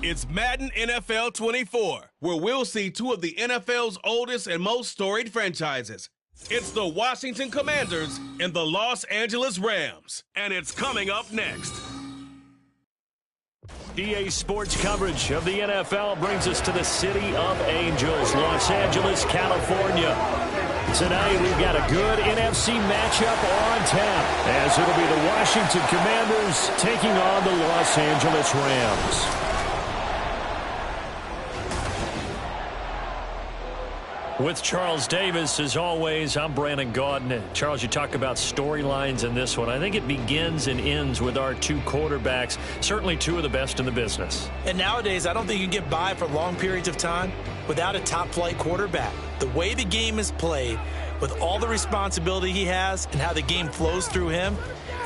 It's Madden NFL 24, where we'll see two of the NFL's oldest and most storied franchises. It's the Washington Commanders and the Los Angeles Rams. And it's coming up next. EA Sports coverage of the NFL brings us to the City of Angels, Los Angeles, California. Today, we've got a good NFC matchup on tap, as it'll be the Washington Commanders taking on the Los Angeles Rams. With Charles Davis, as always, I'm Brandon Gaudin. Charles, you talk about storylines in this one. I think it begins and ends with our two quarterbacks, certainly two of the best in the business. And nowadays, I don't think you can get by for long periods of time without a top-flight quarterback. The way the game is played, with all the responsibility he has and how the game flows through him,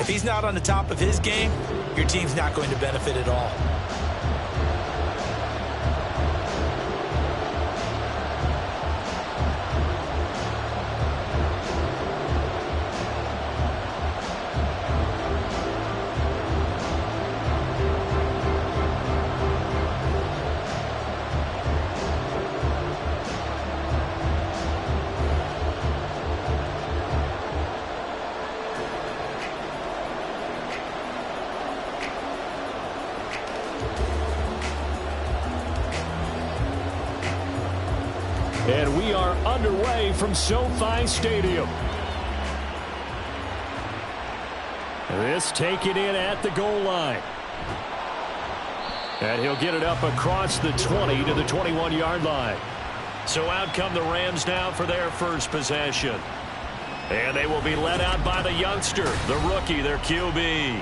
if he's not on the top of his game, your team's not going to benefit at all. And we are underway from SoFi Stadium. This taken in at the goal line. And he'll get it up across the 20 to the 21-yard line. So out come the Rams now for their first possession. And they will be led out by the youngster, the rookie, their QB.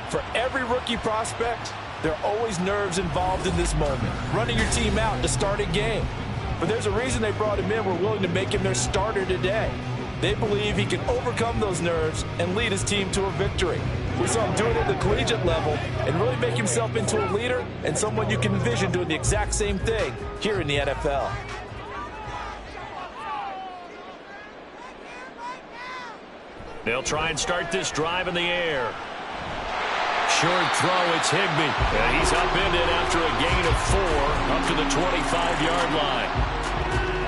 For every rookie prospect, there are always nerves involved in this moment. Running your team out to start a game. But there's a reason they brought him in. We're willing to make him their starter today. They believe he can overcome those nerves and lead his team to a victory. We saw him do it at the collegiate level and really make himself into a leader and someone you can envision doing the exact same thing here in the NFL. They'll try and start this drive in the air. Short throw, it's Higbee. And he's upended after a gain of 4 up to the 25-yard line.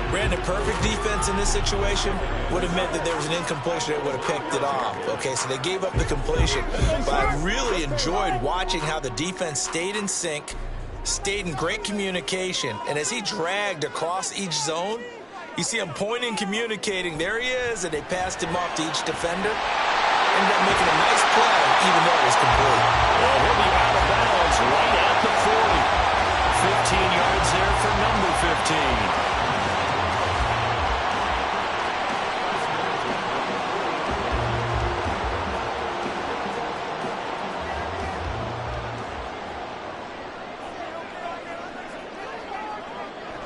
Brandon, perfect defense in this situation would have meant that there was an incompletion that would have picked it off. Okay, so they gave up the completion. But I really enjoyed watching how the defense stayed in sync, stayed in great communication. And as he dragged across each zone, you see him pointing, communicating. There he is, and they passed him off to each defender. Ended up making a nice play, even though it was complete. Well, he'll be out of bounds right at the 40. 15 yards there for number 15.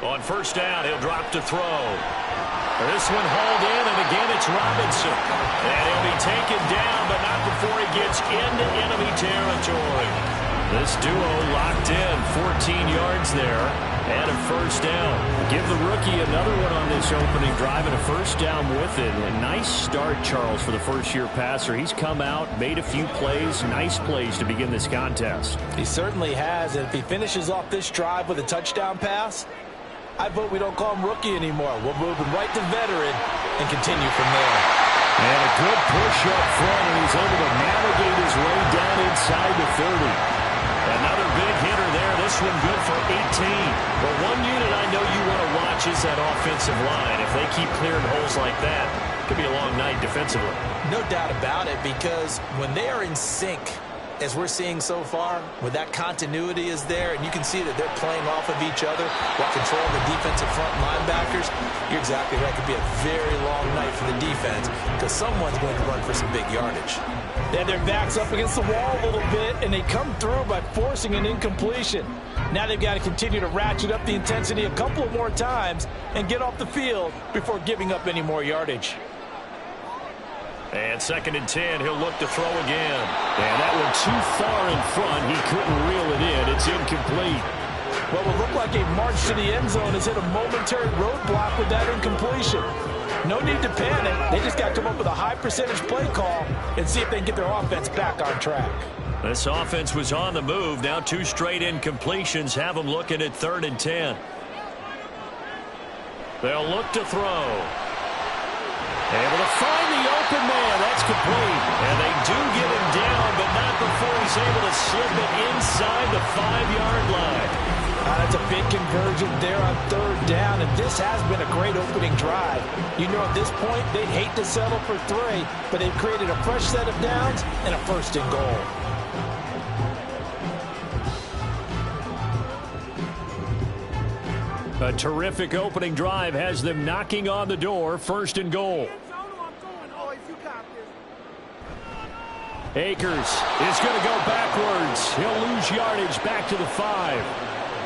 On first down, he'll drop to throw. This one hauled in, and again it's Robinson. And he'll be taken down, but not before he gets into enemy territory. This duo locked in, 14 yards there, and a first down. Give the rookie another one on this opening drive, and a first down with it. A nice start, Charles, for the first-year passer. He's come out, made a few plays, nice plays to begin this contest. He certainly has, and if he finishes off this drive with a touchdown pass, I vote we don't call him rookie anymore. We'll move him right to veteran and continue from there. And a good push up front, and he's able to navigate his way down inside the 30. Another big hitter there. This one good for 18. But one unit I know you want to watch is that offensive line. If they keep clearing holes like that, it could be a long night defensively. No doubt about it, because when they are in sync, as we're seeing so far, when that continuity is there, and you can see that they're playing off of each other while controlling the defensive front linebackers, you're exactly right. It could be a very long night for the defense because someone's going to run for some big yardage. They have their backs up against the wall a little bit, and they come through by forcing an incompletion. Now they've got to continue to ratchet up the intensity a couple of more times and get off the field before giving up any more yardage. And 2nd and 10, he'll look to throw again. And that one too far in front. He couldn't reel it in. It's incomplete. What would look like a march to the end zone has hit a momentary roadblock with that incompletion. No need to panic. They just got to come up with a high percentage play call and see if they can get their offense back on track. This offense was on the move. Now 2 straight incompletions have them looking at 3rd and 10. They'll look to throw. Able to find the open man. That's complete. And they do get him down, but not before he's able to slip it inside the 5-yard line. That's a big conversion there on 3rd down, and this has been a great opening drive. You know, at this point, they'd hate to settle for 3, but they've created a fresh set of downs and a 1st and goal. A terrific opening drive has them knocking on the door. 1st and goal. Akers is going to go backwards. He'll lose yardage back to the 5.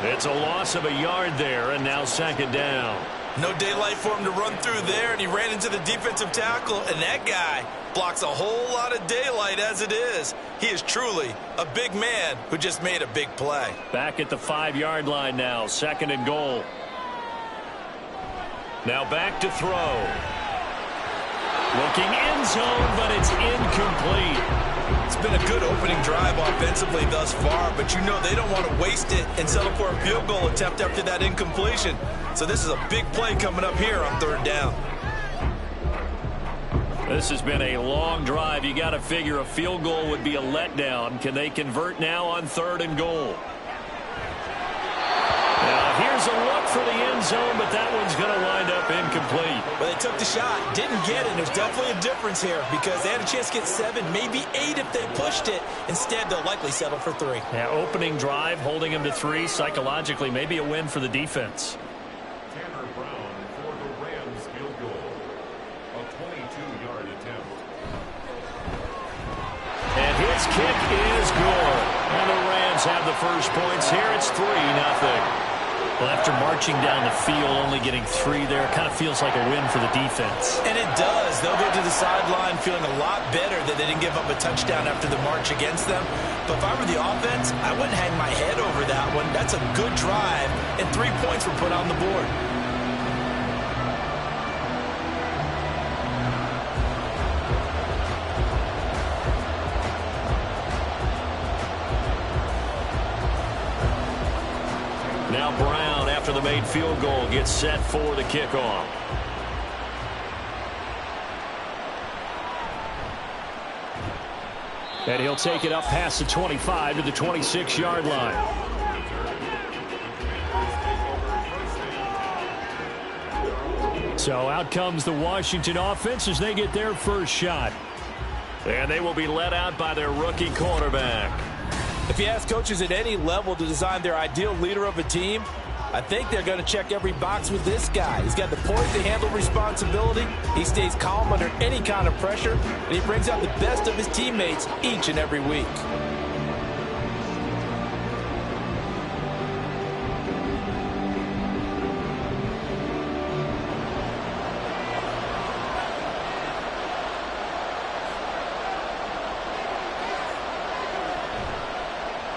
It's a loss of a yard there, and now 2nd down. No daylight for him to run through there, and he ran into the defensive tackle, and that guy blocks a whole lot of daylight as it is. He is truly a big man who just made a big play. Back at the 5-yard line now, 2nd and goal. Now back to throw. Looking end zone, but it's incomplete. It's been a good opening drive offensively thus far, but you know they don't want to waste it and settle for a field goal attempt after that incompletion. So this is a big play coming up here on 3rd down. This has been a long drive. You got to figure a field goal would be a letdown. Can they convert now on 3rd and goal? Now here's a look for the end zone, but that one's going to wind up incomplete. Well, they took the shot, didn't get it. There's definitely a difference here because they had a chance to get 7, maybe 8 if they pushed it. Instead, they'll likely settle for 3. Yeah, opening drive, holding them to 3. Psychologically, maybe a win for the defense. Tanner Brown for the Rams field goal. A 22-yard attempt. And his kick is good. And the Rams have the first points here. It's 3-0. Well, after marching down the field, only getting 3 there, kind of feels like a win for the defense. And it does. They'll go to the sideline feeling a lot better that they didn't give up a touchdown after the march against them. But if I were the offense, I wouldn't hang my head over that one. That's a good drive, and 3 points were put on the board. Now Brown, after the made field goal, gets set for the kickoff. And he'll take it up past the 25 to the 26-yard line. So out comes the Washington offense as they get their first shot. And they will be led out by their rookie quarterback. If you ask coaches at any level to design their ideal leader of a team, I think they're going to check every box with this guy. He's got the poise to handle responsibility. He stays calm under any kind of pressure, and he brings out the best of his teammates each and every week.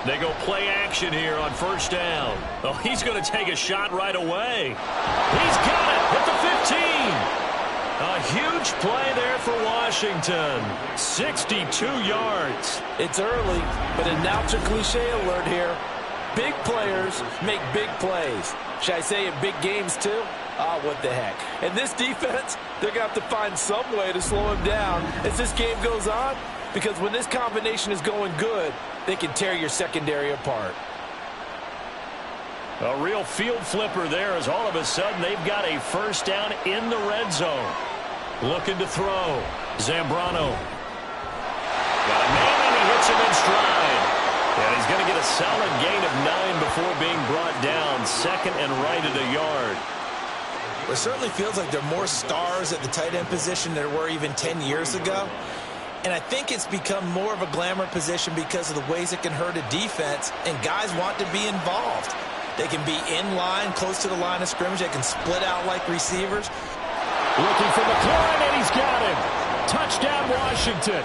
They go play action here on 1st down. Oh, he's going to take a shot right away. He's got it at the 15. A huge play there for Washington. 62 yards. It's early, but announcer cliche alert here. Big players make big plays. Should I say in big games too? Ah, what the heck. And this defense, they're going to have to find some way to slow him down as this game goes on, because when this combination is going good, they can tear your secondary apart. A real field flipper there as all of a sudden they've got a 1st down in the red zone. Looking to throw. Zambrano. Got a man and he hits him in stride. And he's going to get a solid gain of 9 before being brought down. 2nd and right at a yard. It certainly feels like there are more stars at the tight end position than there were even 10 years ago. And I think it's become more of a glamour position because of the ways it can hurt a defense, and guys want to be involved. They can be in line, close to the line of scrimmage. They can split out like receivers. Looking for McLaurin, and he's got him. Touchdown, Washington.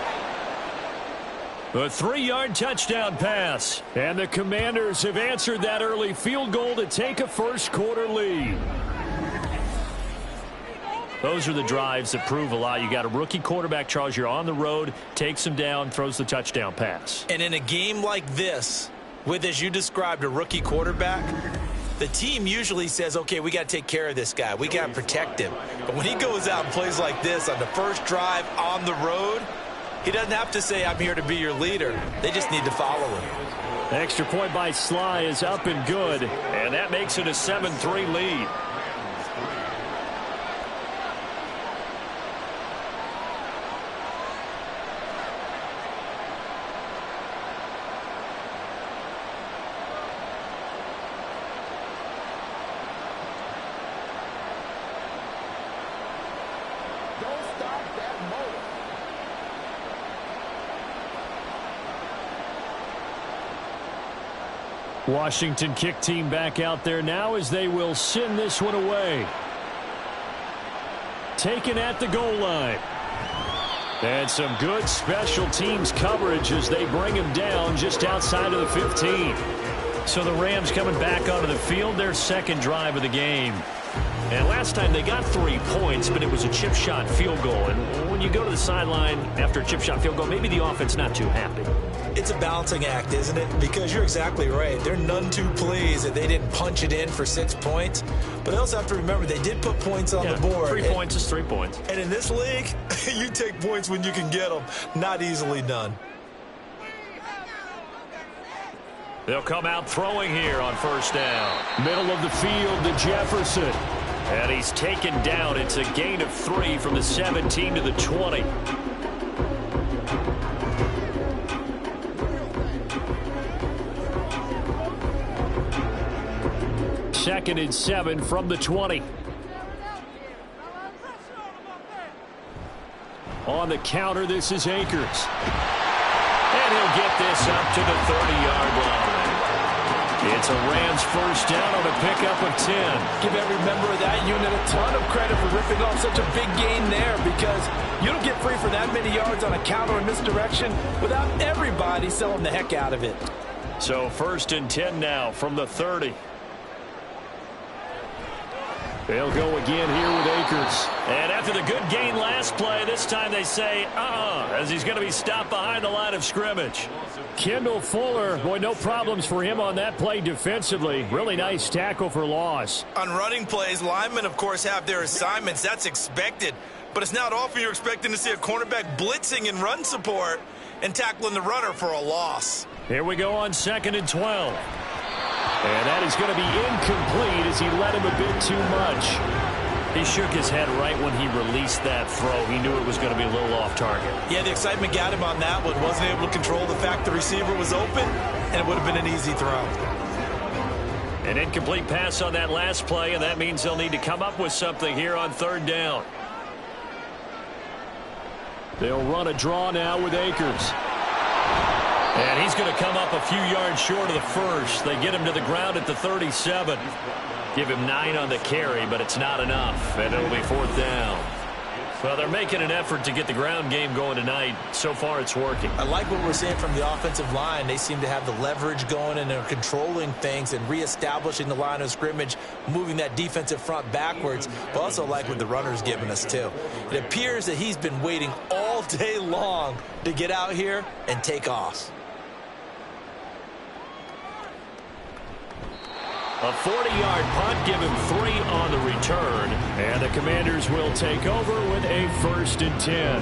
A 3-yard touchdown pass. And the Commanders have answered that early field goal to take a first-quarter lead. Those are the drives that prove a lot. You got a rookie quarterback, Charles. You're on the road, takes him down, throws the touchdown pass. And in a game like this, with, as you described, a rookie quarterback, the team usually says, okay, we got to take care of this guy. We got to protect him. But when he goes out and plays like this on the first drive on the road, he doesn't have to say, I'm here to be your leader. They just need to follow him. Extra point by Sly is up and good, and that makes it a 7-3 lead. Washington kick team back out there now as they will send this one away. Taken at the goal line. And some good special teams coverage as they bring him down just outside of the 15. So the Rams coming back onto the field, their second drive of the game. And last time they got 3 points, but it was a chip shot field goal. And when you go to the sideline after a chip shot field goal, maybe the offense not too happy. It's a balancing act, isn't it? Because you're exactly right. They're none too pleased that they didn't punch it in for 6 points. But they also have to remember they did put points on the board. 3 points is 3 points. And in this league, you take points when you can get them. Not easily done. They'll come out throwing here on first down. Middle of the field to Jefferson. And he's taken down. It's a gain of 3 from the 17 to the 20. Second and 7 from the 20. On the counter, this is Akers. And he'll get this up to the 30-yard line. It's a Rams first down on a pickup of 10. Give every member of that unit a ton of credit for ripping off such a big gain there, because you don't get free for that many yards on a counter or misdirection without everybody selling the heck out of it. So first and 10 now from the 30. They'll go again here with Akers. And after the good gain last play, this time they say, as he's going to be stopped behind the line of scrimmage. Kendall Fuller, boy, no problems for him on that play defensively. Really nice tackle for loss. On running plays, linemen, of course, have their assignments. That's expected. But it's not often you're expecting to see a cornerback blitzing in run support and tackling the runner for a loss. Here we go on second and 12. And that is going to be incomplete as he led him a bit too much. He shook his head right when he released that throw. He knew it was going to be a little off target. Yeah, the excitement got him on that one. Wasn't able to control the fact the receiver was open, and it would have been an easy throw. An incomplete pass on that last play, and that means they'll need to come up with something here on third down. They'll run a draw now with Akers. And he's going to come up a few yards short of the first. They get him to the ground at the 37. Give him 9 on the carry, but it's not enough, and it'll be fourth down. Well, they're making an effort to get the ground game going tonight. So far, it's working. I like what we're seeing from the offensive line. They seem to have the leverage going, and they're controlling things and reestablishing the line of scrimmage, moving that defensive front backwards. But also like what the runner's giving us, too. It appears that he's been waiting all day long to get out here and take off. A 40-yard punt, give him 3 on the return. And the Commanders will take over with a first and 10.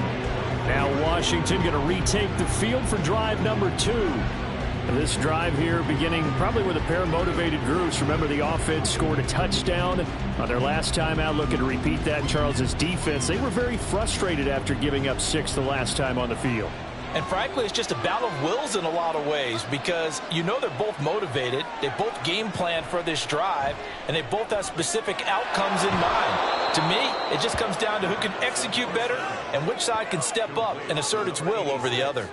Now Washington going to retake the field for drive number 2. And this drive here beginning probably with a pair of motivated groups. Remember, the offense scored a touchdown on their last time out. Looking to repeat that in Charles's defense. They were very frustrated after giving up 6 the last time on the field. And frankly, it's just a battle of wills in a lot of ways, because you know they're both motivated. They both game plan for this drive, and they both have specific outcomes in mind. To me, it just comes down to who can execute better and which side can step up and assert its will over the other.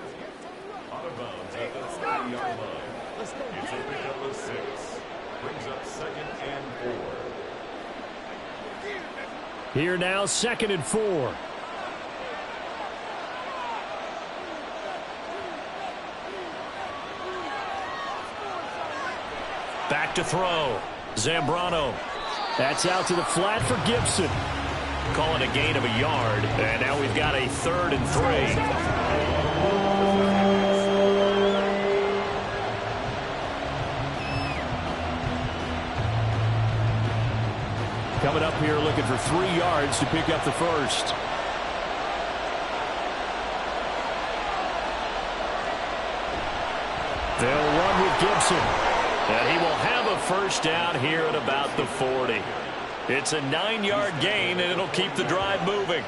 Out of bounds at the 30-yard line. It's a pickup of 6. Brings up second and 4. Here now, second and 4. Back to throw. Zambrano. That's out to the flat for Gibson. Call it a gain of a yard. And now we've got a 3rd and 3. Coming up here looking for 3 yards to pick up the first. They'll run with Gibson. And he will have a first down here at about the 40. It's a 9-yard gain, and it'll keep the drive moving.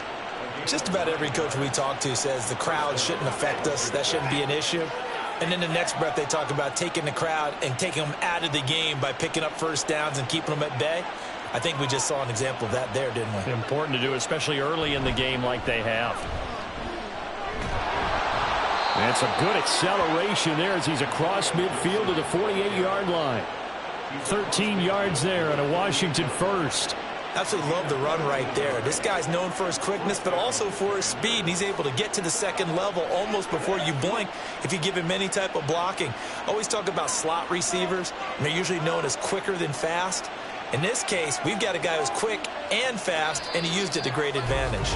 Just about every coach we talk to says the crowd shouldn't affect us. That shouldn't be an issue. And in the next breath, they talk about taking the crowd and taking them out of the game by picking up first downs and keeping them at bay. I think we just saw an example of that there, didn't we? Important to do, especially early in the game like they have. And some good acceleration there as he's across midfield to the 48-yard line. 13 yards there and a Washington first. Absolutely love the run right there. This guy's known for his quickness, but also for his speed. And he's able to get to the second level almost before you blink if you give him any type of blocking. Always talk about slot receivers, and they're usually known as quicker than fast. In this case, we've got a guy who's quick and fast, and he used it to great advantage.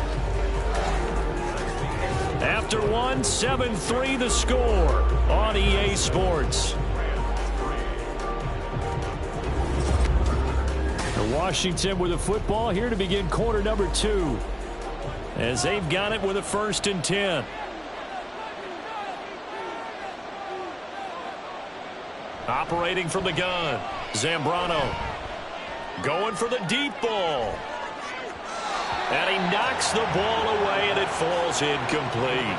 After one, 7-3 the score on EA Sports. Washington with the football here to begin quarter number 2. As they've got it with a 1st and 10. Operating from the gun. Zambrano. Going for the deep ball. And he knocks the ball away and it falls incomplete.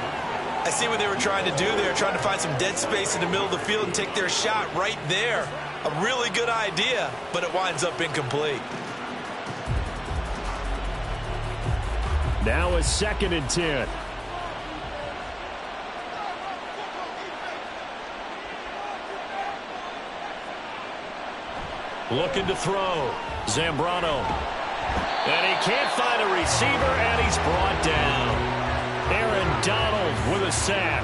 I see what they were trying to do there, trying to find some dead space in the middle of the field and take their shot right there. A really good idea, but it winds up incomplete. Now a 2nd and 10. Looking to throw. Zambrano. And he can't find a receiver, and he's brought down. Aaron Donald with a sack.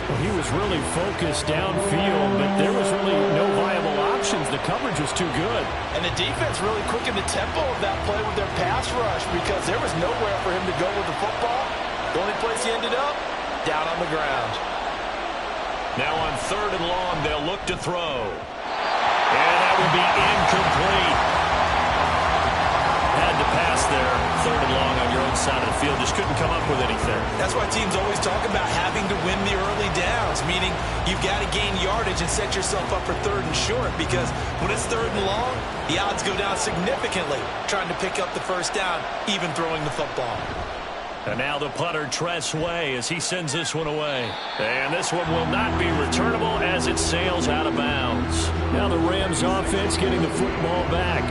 Well, he was really focused downfield, but there was really no viable options. The coverage was too good. And the defense really quickened the tempo of that play with their pass rush because there was nowhere for him to go with the football. The only place he ended up, down on the ground. Now on 3rd and long, they'll look to throw. And that will be incomplete. Had to pass there, 3rd and long on your own side of the field. Just couldn't come up with anything. That's why teams always talk about having to win the early downs, meaning you've got to gain yardage and set yourself up for 3rd and short, because when it's 3rd and long, the odds go down significantly trying to pick up the first down, even throwing the football. And now the punter, Tress Way, as he sends this one away. And this one will not be returnable as it sails out of bounds. Now the Rams offense getting the football back.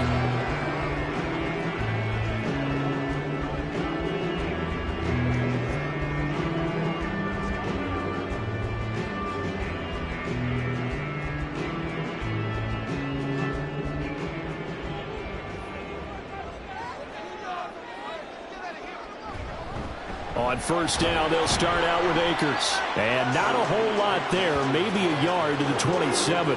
On 1st down, they'll start out with Akers. And not a whole lot there, maybe a yard to the 27.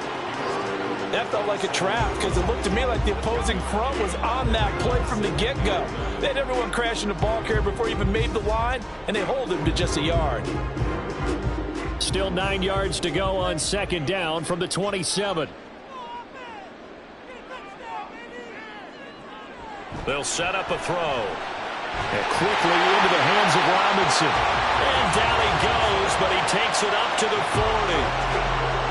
That felt like a trap because it looked to me like the opposing front was on that play from the get-go. They had everyone crashing the ball carrier before he even made the line, and they hold him to just a yard. Still 9 yards to go on 2nd down from the 27. They'll set up a throw. And quickly into the hands of Robinson. And down he goes, but he takes it up to the 40.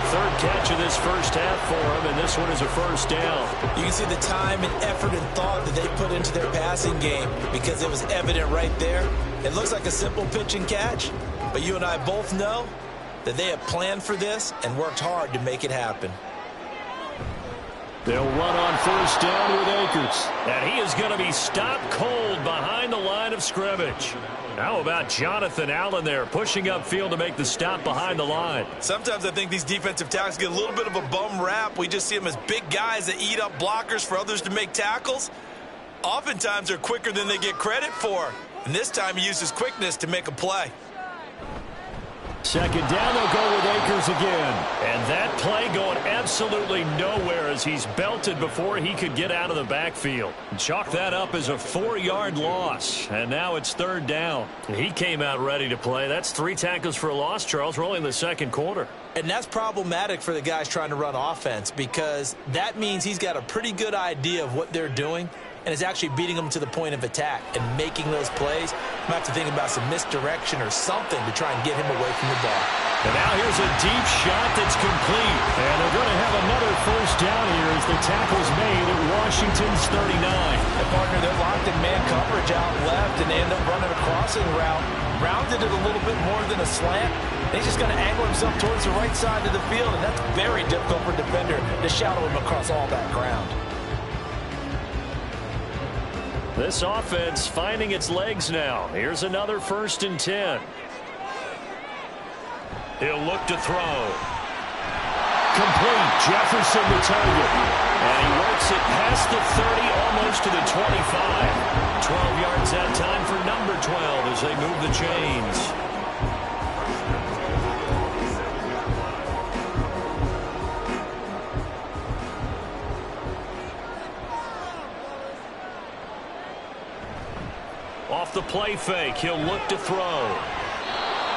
3rd catch of this first half for him, and this one is a 1st down. You can see the time and effort and thought that they put into their passing game because it was evident right there. It looks like a simple pitch and catch, but you and I both know that they have planned for this and worked hard to make it happen. They'll run on 1st down with Akers. And he is going to be stopped cold behind the line of scrimmage. How about Jonathan Allen there pushing upfield to make the stop behind the line? Sometimes I think these defensive tackles get a little bit of a bum rap. We just see them as big guys that eat up blockers for others to make tackles. Oftentimes they're quicker than they get credit for. And this time he used his quickness to make a play. Second down, they'll go with Akers again. And that play going absolutely nowhere as he's belted before he could get out of the backfield. Chalk that up as a 4-yard loss. And now it's third down. He came out ready to play. That's 3 tackles for a loss, Charles. We're only in the second quarter. And that's problematic for the guys trying to run offense because that means he's got a pretty good idea of what they're doing and is actually beating them to the point of attack and making those plays. Might have to think about some misdirection or something to try and get him away from the ball. And now here's a deep shot that's complete. And they're going to have another first down here as the tackle's made at Washington's 39. And partner, they're locked in man coverage out left, and they end up running a crossing route. Rounded it a little bit more than a slant. He's just going to angle himself towards the right side of the field, and that's very difficult for a defender to shadow him across all that ground. This offense finding its legs now. Here's another 1st and 10. He'll look to throw. Complete. Jefferson the target. And he works it past the 30, almost to the 25. 12 yards that time for number 12 as they move the chains. Off the play fake, he'll look to throw.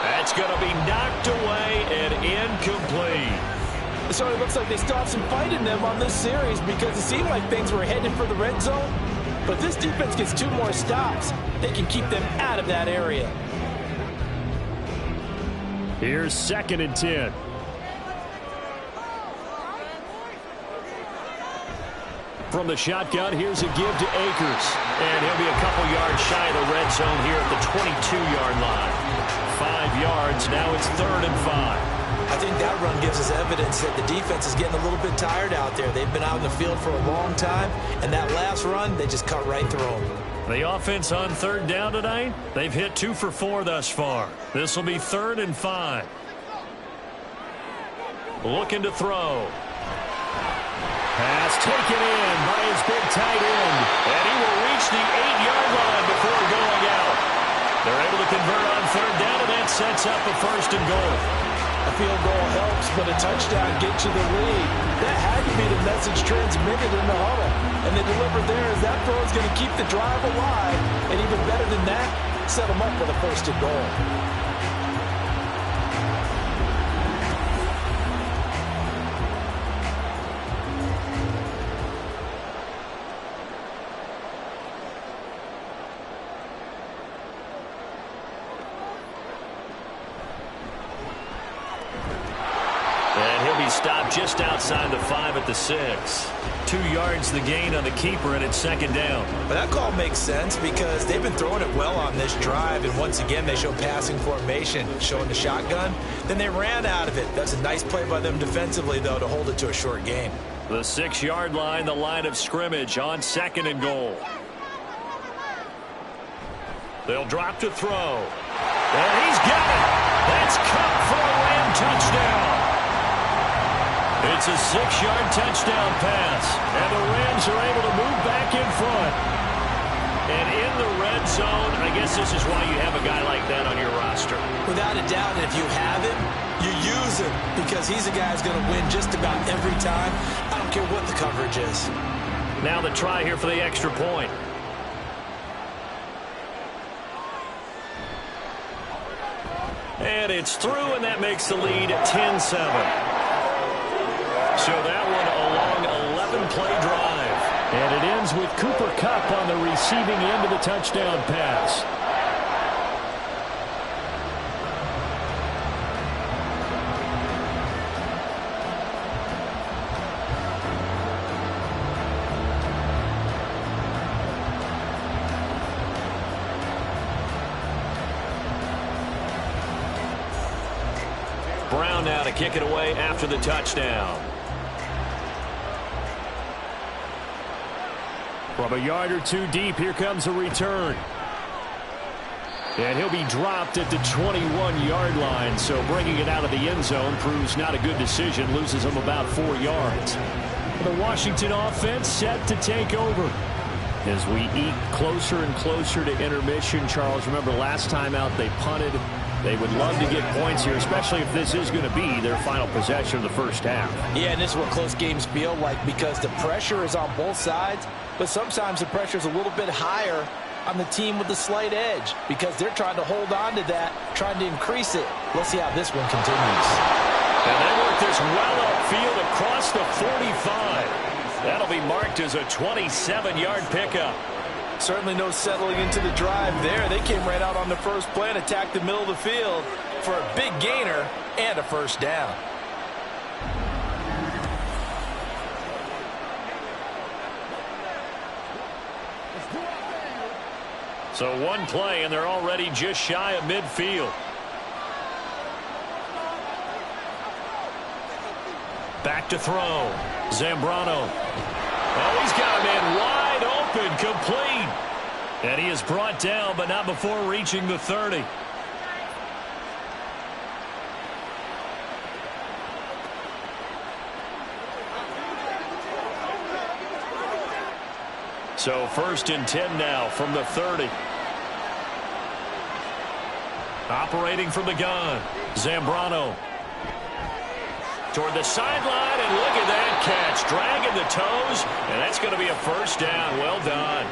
That's going to be knocked away and incomplete. So it looks like they still have some fight in them on this series because it seemed like things were headed for the red zone. But if this defense gets 2 more stops, they can keep them out of that area. Here's 2nd and 10. From the shotgun, here's a give to Akers. And he'll be a couple yards shy of the red zone here at the 22-yard line. 5 yards, now it's 3rd and 5. I think that run gives us evidence that the defense is getting a little bit tired out there. They've been out in the field for a long time, and that last run, they just cut right through them. The offense on 3rd down tonight, they've hit 2 for 4 thus far. This will be 3rd and 5. Looking to throw. Pass taken in by his big tight end. And he will reach the 8-yard line before going out. They're able to convert on 3rd down, and that sets up a 1st and goal. A field goal helps, but a touchdown gets you the lead. That had to be the message transmitted in the huddle. And they delivered there as that throw is going to keep the drive alive. And even better than that, set them up with a 1st and goal. Stopped just outside the 5 at the 6. 2 yards the gain on the keeper, and it's 2nd down. But that call makes sense because they've been throwing it well on this drive, and once again they show passing formation, showing the shotgun. Then they ran out of it. That's a nice play by them defensively, though, to hold it to a short game. The 6-yard line, the line of scrimmage on 2nd and goal. They'll drop to throw. And he's got it. That's caught for a Ram touchdown. It's a 6-yard touchdown pass, and the Rams are able to move back in front. And in the red zone, I guess this is why you have a guy like that on your roster. Without a doubt, and if you have him, you use him because he's a guy who's going to win just about every time. I don't care what the coverage is. Now the try here for the extra point. And it's through, and that makes the lead 10-7. So that one a long 11-play drive. And it ends with Cooper Kupp on the receiving end of the touchdown pass. Brown now to kick it away after the touchdown. From a yard or 2 deep, here comes a return. And he'll be dropped at the 21-yard line, so bringing it out of the end zone proves not a good decision, loses him about 4 yards. The Washington offense set to take over. as we eke closer and closer to intermission. Charles, remember last time out they punted. They would love to get points here, especially if this is going to be their final possession of the first half. Yeah, and this is what close games feel like because the pressure is on both sides, but sometimes the pressure is a little bit higher on the team with the slight edge because they're trying to hold on to that, trying to increase it. Let's see how this one continues. And they work this well upfield across the 45. That'll be marked as a 27-yard pickup. Certainly no settling into the drive there. They came right out on the first play and attacked the middle of the field for a big gainer and a first down. So one play, and they're already just shy of midfield. Back to throw. Zambrano. Oh, he's got a man wide open, complete. And he is brought down, but not before reaching the 30. So 1st and 10 now from the 30. Operating from the gun. Zambrano. Toward the sideline, and look at that catch. Dragging the toes, and that's going to be a first down. Well done.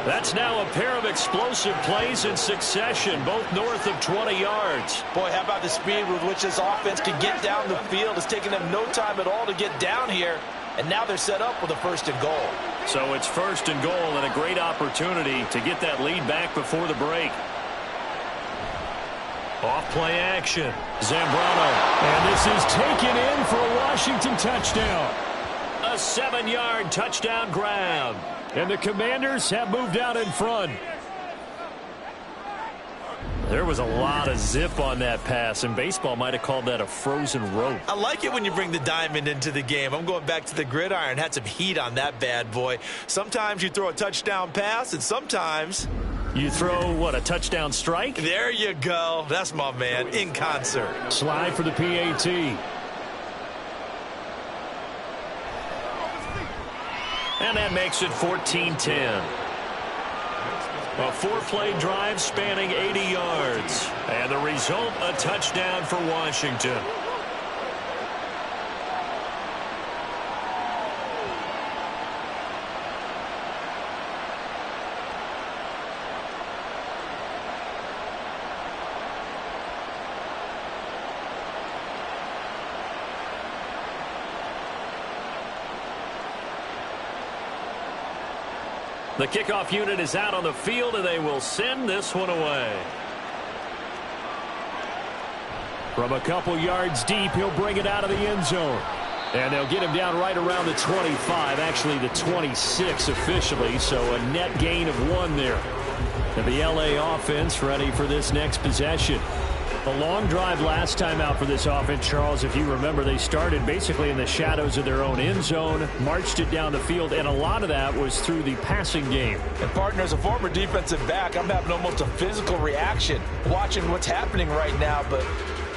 That's now a pair of explosive plays in succession, both north of 20 yards. Boy, how about the speed with which this offense can get down the field? It's taken them no time at all to get down here, and now they're set up with a 1st and goal. So it's 1st and goal and a great opportunity to get that lead back before the break. Off play action. Zambrano. And this is taken in for a Washington touchdown. A 7-yard touchdown grab. And the Commanders have moved out in front. There was a lot of zip on that pass, and baseball might have called that a frozen rope. I like it when you bring the diamond into the game. I'm going back to the gridiron. Had some heat on that bad boy. Sometimes you throw a touchdown pass, and sometimes you throw, what, a touchdown strike? There you go. That's my man, in concert. Slide for the PAT. And that makes it 14-10. A 4-play drive spanning 80 yards. And the result, a touchdown for Washington. The kickoff unit is out on the field, and they will send this one away. From a couple yards deep, he'll bring it out of the end zone. And they'll get him down right around the 25, actually the 26 officially, so a net gain of 1 there. And the LA offense ready for this next possession. A long drive last time out for this offense, Charles. If you remember, they started basically in the shadows of their own end zone, marched it down the field, and a lot of that was through the passing game. And, partner, as a former defensive back, I'm having almost a physical reaction watching what's happening right now. But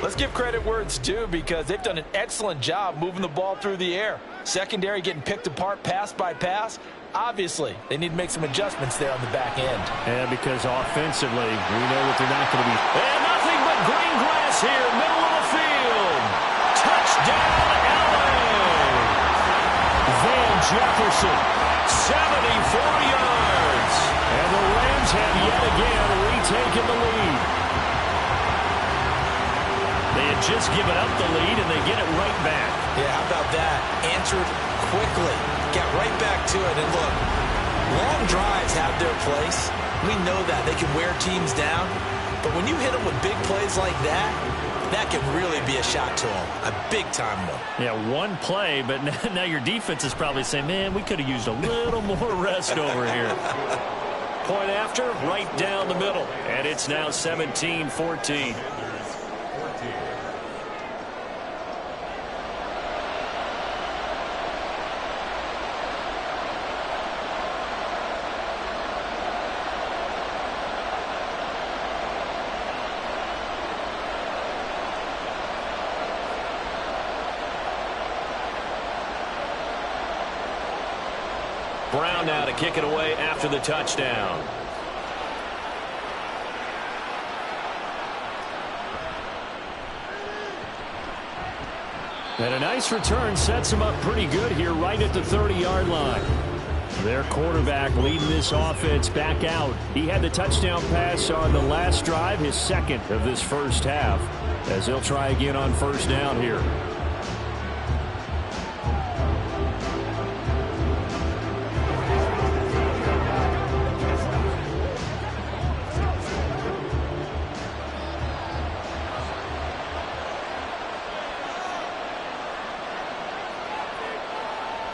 let's give credit where it's due because they've done an excellent job moving the ball through the air. Secondary getting picked apart pass by pass. Obviously, they need to make some adjustments there on the back end. And because offensively, we know that they're not going to be... And nothing but green grass here, middle of the field. Touchdown, LA! Van Jefferson, 74 yards. And the Rams have yet again retaken the lead. They had just given up the lead, and they get it right back. Yeah, how about that? Answered quickly. Got right back to it. And look, long drives have their place. We know that. They can wear teams down. But when you hit them with big plays like that, that can really be a shot to them. A big-time one. Yeah, one play, but now your defense is probably saying, man, we could have used a little more rest over here. Point after, right down the middle. And it's now 17-14. Brown now to kick it away after the touchdown. And a nice return sets him up pretty good here right at the 30-yard line. Their quarterback leading this offense back out. He had the touchdown pass on the last drive, his second of this first half, as he'll try again on first down here.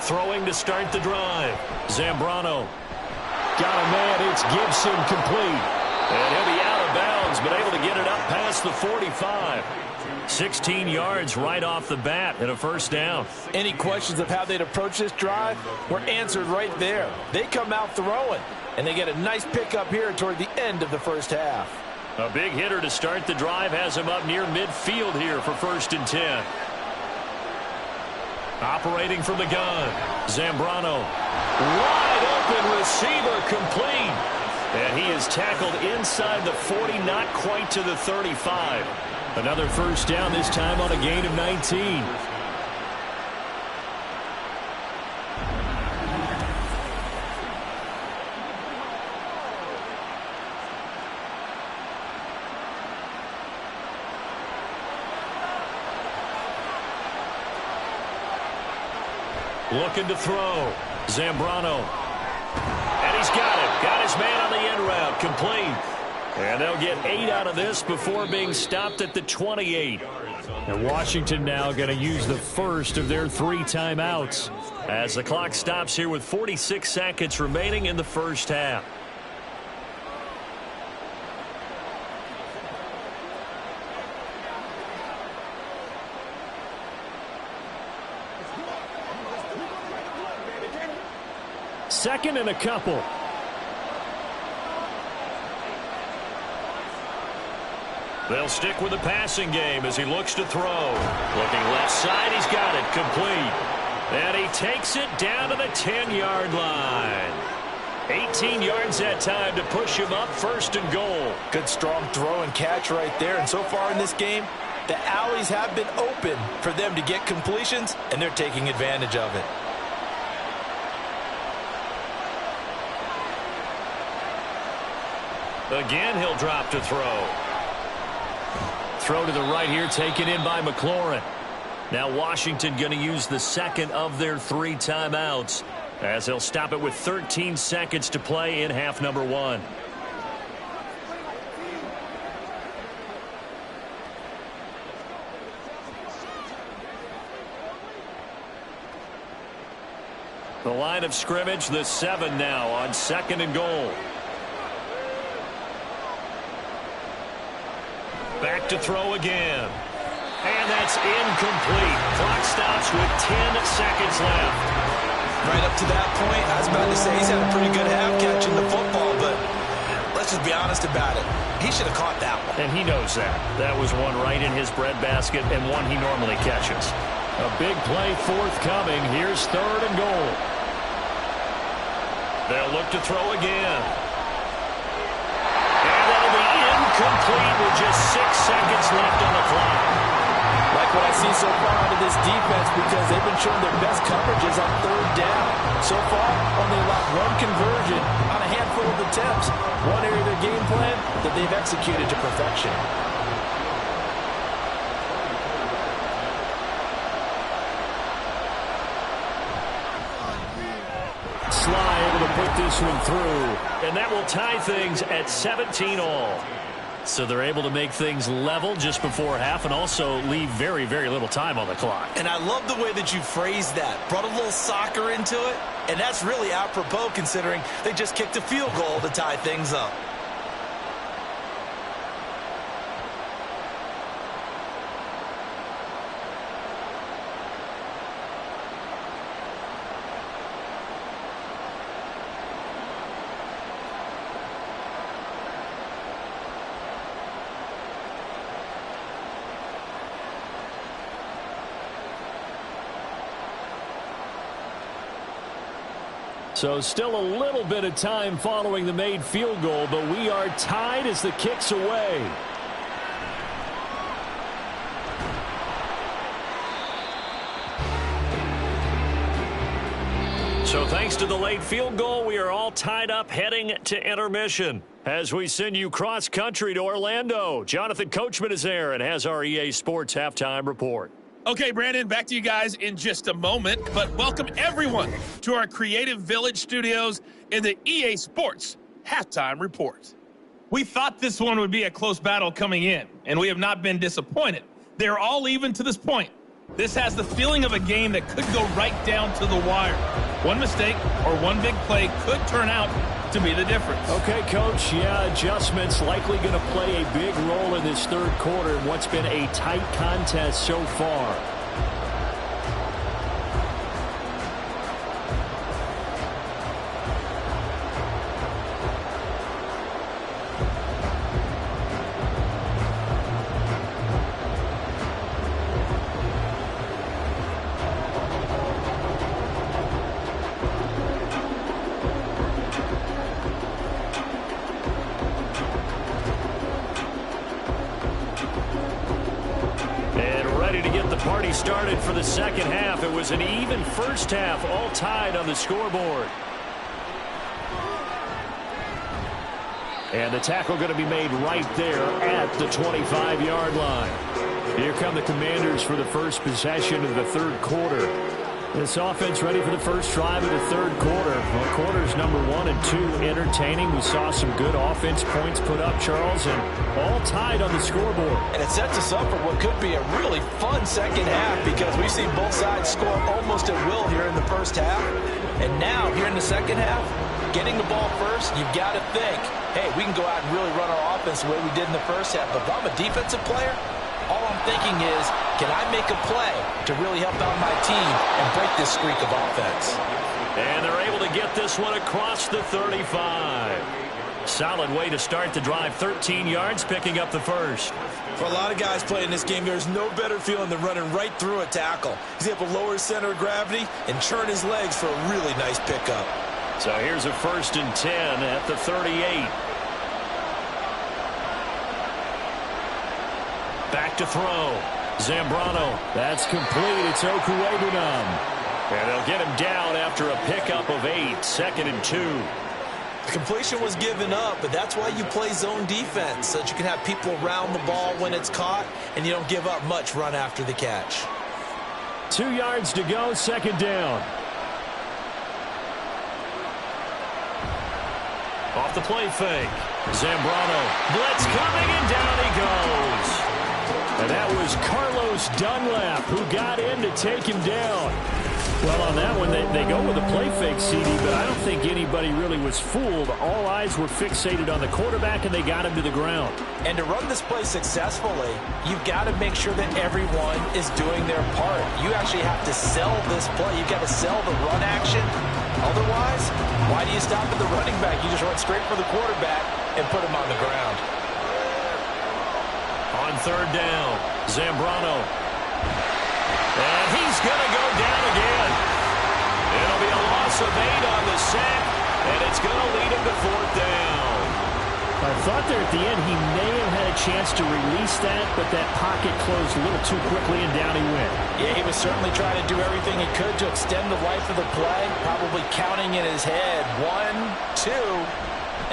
Throwing to start the drive. Zambrano. Got a man. It's Gibson complete. And he'll be out of bounds, but able to get it up past the 45. 16 yards right off the bat and a first down. Any questions of how they'd approach this drive were answered right there. They come out throwing, and they get a nice pickup here toward the end of the first half. A big hitter to start the drive has him up near midfield here for 1st and 10. Operating from the gun, Zambrano. Wide open receiver complete. And he is tackled inside the 40, not quite to the 35. Another first down, this time on a gain of 19. Looking to throw. Zambrano. And he's got it. Got his man on the end route. Complete. And they'll get 8 out of this before being stopped at the 28. And Washington now going to use the first of their 3 timeouts as the clock stops here with 46 seconds remaining in the first half. Second and a couple. They'll stick with the passing game as he looks to throw. Looking left side, he's got it complete. And he takes it down to the 10-yard line. 18 yards that time to push him up 1st and goal. Good strong throw and catch right there. And so far in this game, the alleys have been open for them to get completions, and they're taking advantage of it. Again, he'll drop to throw. Throw to the right here, taken in by McLaurin. Now Washington going to use the second of their 3 timeouts as they'll stop it with 13 seconds to play in half number 1. The line of scrimmage, the 7 now on 2nd and goal. Back to throw again. And that's incomplete. Clock stops with 10 seconds left. Right up to that point, I was about to say he's had a pretty good half catching the football, but let's just be honest about it. He should have caught that one. And he knows that. That was one right in his breadbasket and one he normally catches. A big play forthcoming. Here's 3rd and goal. They'll look to throw again. Complete with just 6 seconds left on the clock. Like what I see so far out of this defense, because they've been showing their best coverages on 3rd down. So far, only allowed 1 conversion on a handful of attempts. One area of their game plan that they've executed to perfection. Sly able to put this one through, and that will tie things at 17 all. So they're able to make things level just before half and also leave very, very little time on the clock. And I love the way that you phrased that. Brought a little soccer into it, and that's really apropos considering they just kicked a field goal to tie things up. So still a little bit of time following the made field goal, but we are tied as the kick's away. So thanks to the late field goal, we are all tied up heading to intermission. As we send you cross-country to Orlando, Jonathan Coachman is there and has our EA Sports halftime report. Okay, Brandon, back to you guys in just a moment, but welcome everyone to our Creative Village studios in the EA Sports halftime report. We thought this one would be a close battle coming in, and we have not been disappointed. They're all even to this point. This has the feeling of a game that could go right down to the wire. One mistake or one big play could turn out to be the difference. Okay, Coach, yeah, adjustments likely going to play a big role in this third quarter in what's been a tight contest so far. Started for the second half. It was an even first half, all tied on the scoreboard. And the tackle going to be made right there at the 25-yard line. Here come the Commanders for the first possession of the third quarter. This offense ready for the first drive of the third quarter. Well, quarters number 1 and 2 entertaining. We saw some good offense points put up, Charles, and all tied on the scoreboard. And it sets us up for what could be a really fun second half because we've seen both sides score almost at will here in the first half. And now, here in the second half, getting the ball first, you've got to think, hey, we can go out and really run our offense the way we did in the first half. But if I'm a defensive player, all I'm thinking is, can I make a play to really help out my team and break this streak of offense? And they're able to get this one across the 35. Solid way to start the drive. 13 yards, picking up the first. For a lot of guys playing this game, there's no better feeling than running right through a tackle. He's able to lower his center of gravity and churn his legs for a really nice pickup. So here's a 1st and 10 at the 38. Back to throw. Zambrano. That's complete. It's Okuwebunam. And they'll get him down after a pickup of 8. 2nd and 2. The completion was given up, but that's why you play zone defense, so that you can have people around the ball when it's caught, and you don't give up much run after the catch. 2 yards to go. 2nd down. Off the play fake. Zambrano. Blitz coming, and down he goes. And that was Carlos Dunlap who got in to take him down. Well, on that one, they go with a play fake, CD, but I don't think anybody really was fooled. All eyes were fixated on the quarterback, and they got him to the ground. And to run this play successfully, you've got to make sure that everyone is doing their part. You actually have to sell this play. You've got to sell the run action. Otherwise, why do you stop at the running back? You just run straight for the quarterback and put him on the ground. On 3rd down, Zambrano. And he's going to go down again. It'll be a loss of 8 on the sack, and it's going to lead him to 4th down. I thought there at the end he may have had a chance to release that, but that pocket closed a little too quickly, and down he went. Yeah, he was certainly trying to do everything he could to extend the life of the play, probably counting in his head 1, 2,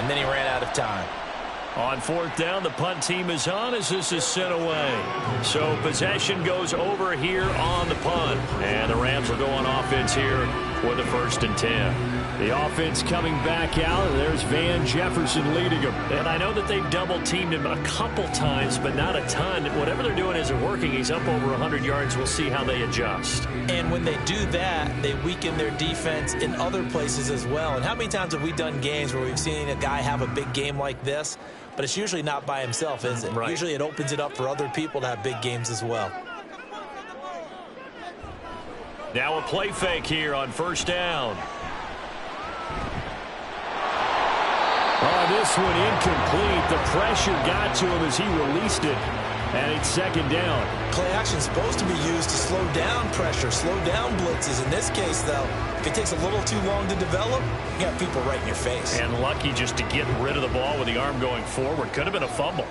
and then he ran out of time. On 4th down, the punt team is on as this is sent away. So possession goes over here on the punt. And the Rams will go on offense here for the 1st and 10. The offense coming back out. There's Van Jefferson leading them. And I know that they've double-teamed him a couple times, but not a ton. Whatever they're doing isn't working. He's up over 100 yards. We'll see how they adjust. And when they do that, they weaken their defense in other places as well. And how many times have we done games where we've seen a guy have a big game like this? But it's usually not by himself, is it? Right. Usually it opens it up for other people to have big games as well. Now a play fake here on 1st down. Oh, this one incomplete. The pressure got to him as he released it. And it's second down. Play action is supposed to be used to slow down pressure, slow down blitzes. In this case, though, if it takes a little too long to develop, you got people right in your face. And lucky just to get rid of the ball with the arm going forward. Could have been a fumble.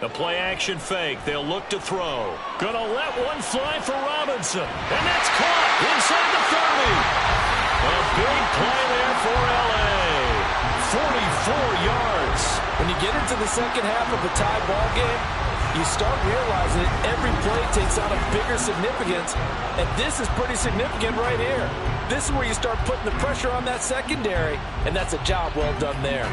The play action fake. They'll look to throw. Gonna let one fly for Robinson. And that's caught inside the 30. A big play there for L.A. 44 yards. When you get into the second half of a tie ball game, you start realizing that every play takes on a bigger significance, and this is pretty significant right here. This is where you start putting the pressure on that secondary, and that's a job well done there.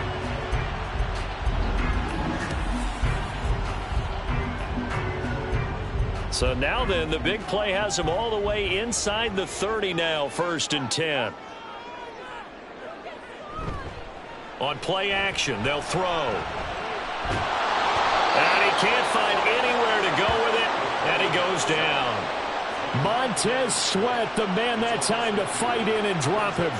So now then, the big play has him all the way inside the 30 now, 1st and 10. On play action, they'll throw. And he can't find anywhere to go with it, and he goes down. Montez Sweat, the man that time to fight in and drop him.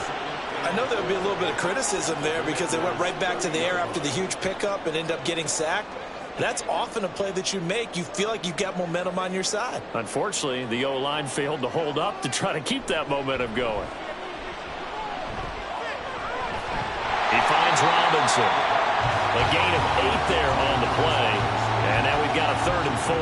I know there would be a little bit of criticism there because they went right back to the air after the huge pickup and ended up getting sacked. That's often a play that you make. You feel like you've got momentum on your side. Unfortunately, the O-line failed to hold up to try to keep that momentum going. He finds Robinson. A gain of 8 there on the play. And now we've got a 3rd and 4.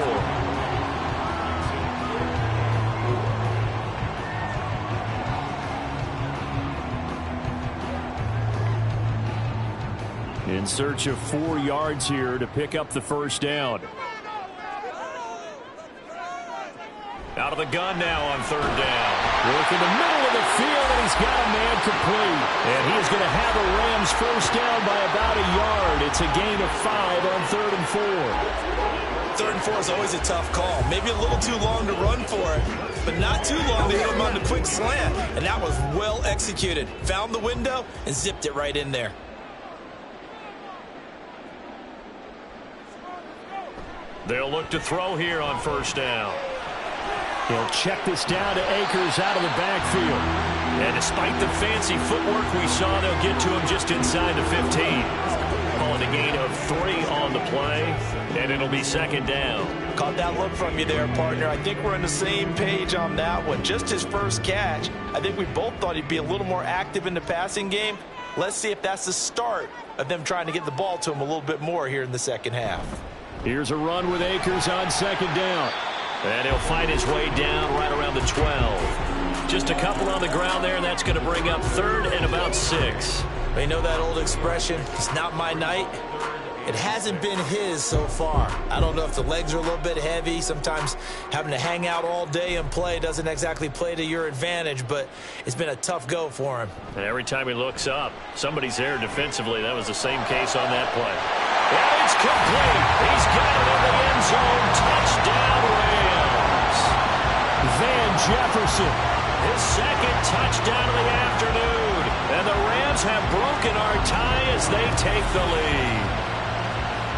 In search of 4 yards here to pick up the first down. Out of the gun now on 3rd down. Work in the middle of the field, and he's got a man complete. And he is going to have a Rams first down by about a yard. It's a gain of 5 on 3rd and 4. 3rd and 4 is always a tough call. Maybe a little too long to run for it, but not too long to hit him on the quick slant. And that was well executed. Found the window and zipped it right in there. They'll look to throw here on 1st down. He'll check this down to Akers out of the backfield. And despite the fancy footwork we saw, they'll get to him just inside the 15. Calling a gain of 3 on the play, and it'll be 2nd down. Caught that look from you there, partner. I think we're on the same page on that one. Just his first catch. I think we both thought he'd be a little more active in the passing game. Let's see if that's the start of them trying to get the ball to him a little bit more here in the second half. Here's a run with Akers on 2nd down. And he'll find his way down right around the 12. Just a couple on the ground there, and that's going to bring up 3rd and about 6. You know that old expression, it's not my night. It hasn't been his so far. I don't know if the legs are a little bit heavy. Sometimes having to hang out all day and play doesn't exactly play to your advantage, but it's been a tough go for him. And every time he looks up, somebody's there defensively. That was the same case on that play. And it's complete. He's got it in the end zone. Touchdown, Rams. Van Jefferson, his 2nd touchdown of the afternoon. And the Rams have broken our tie as they take the lead.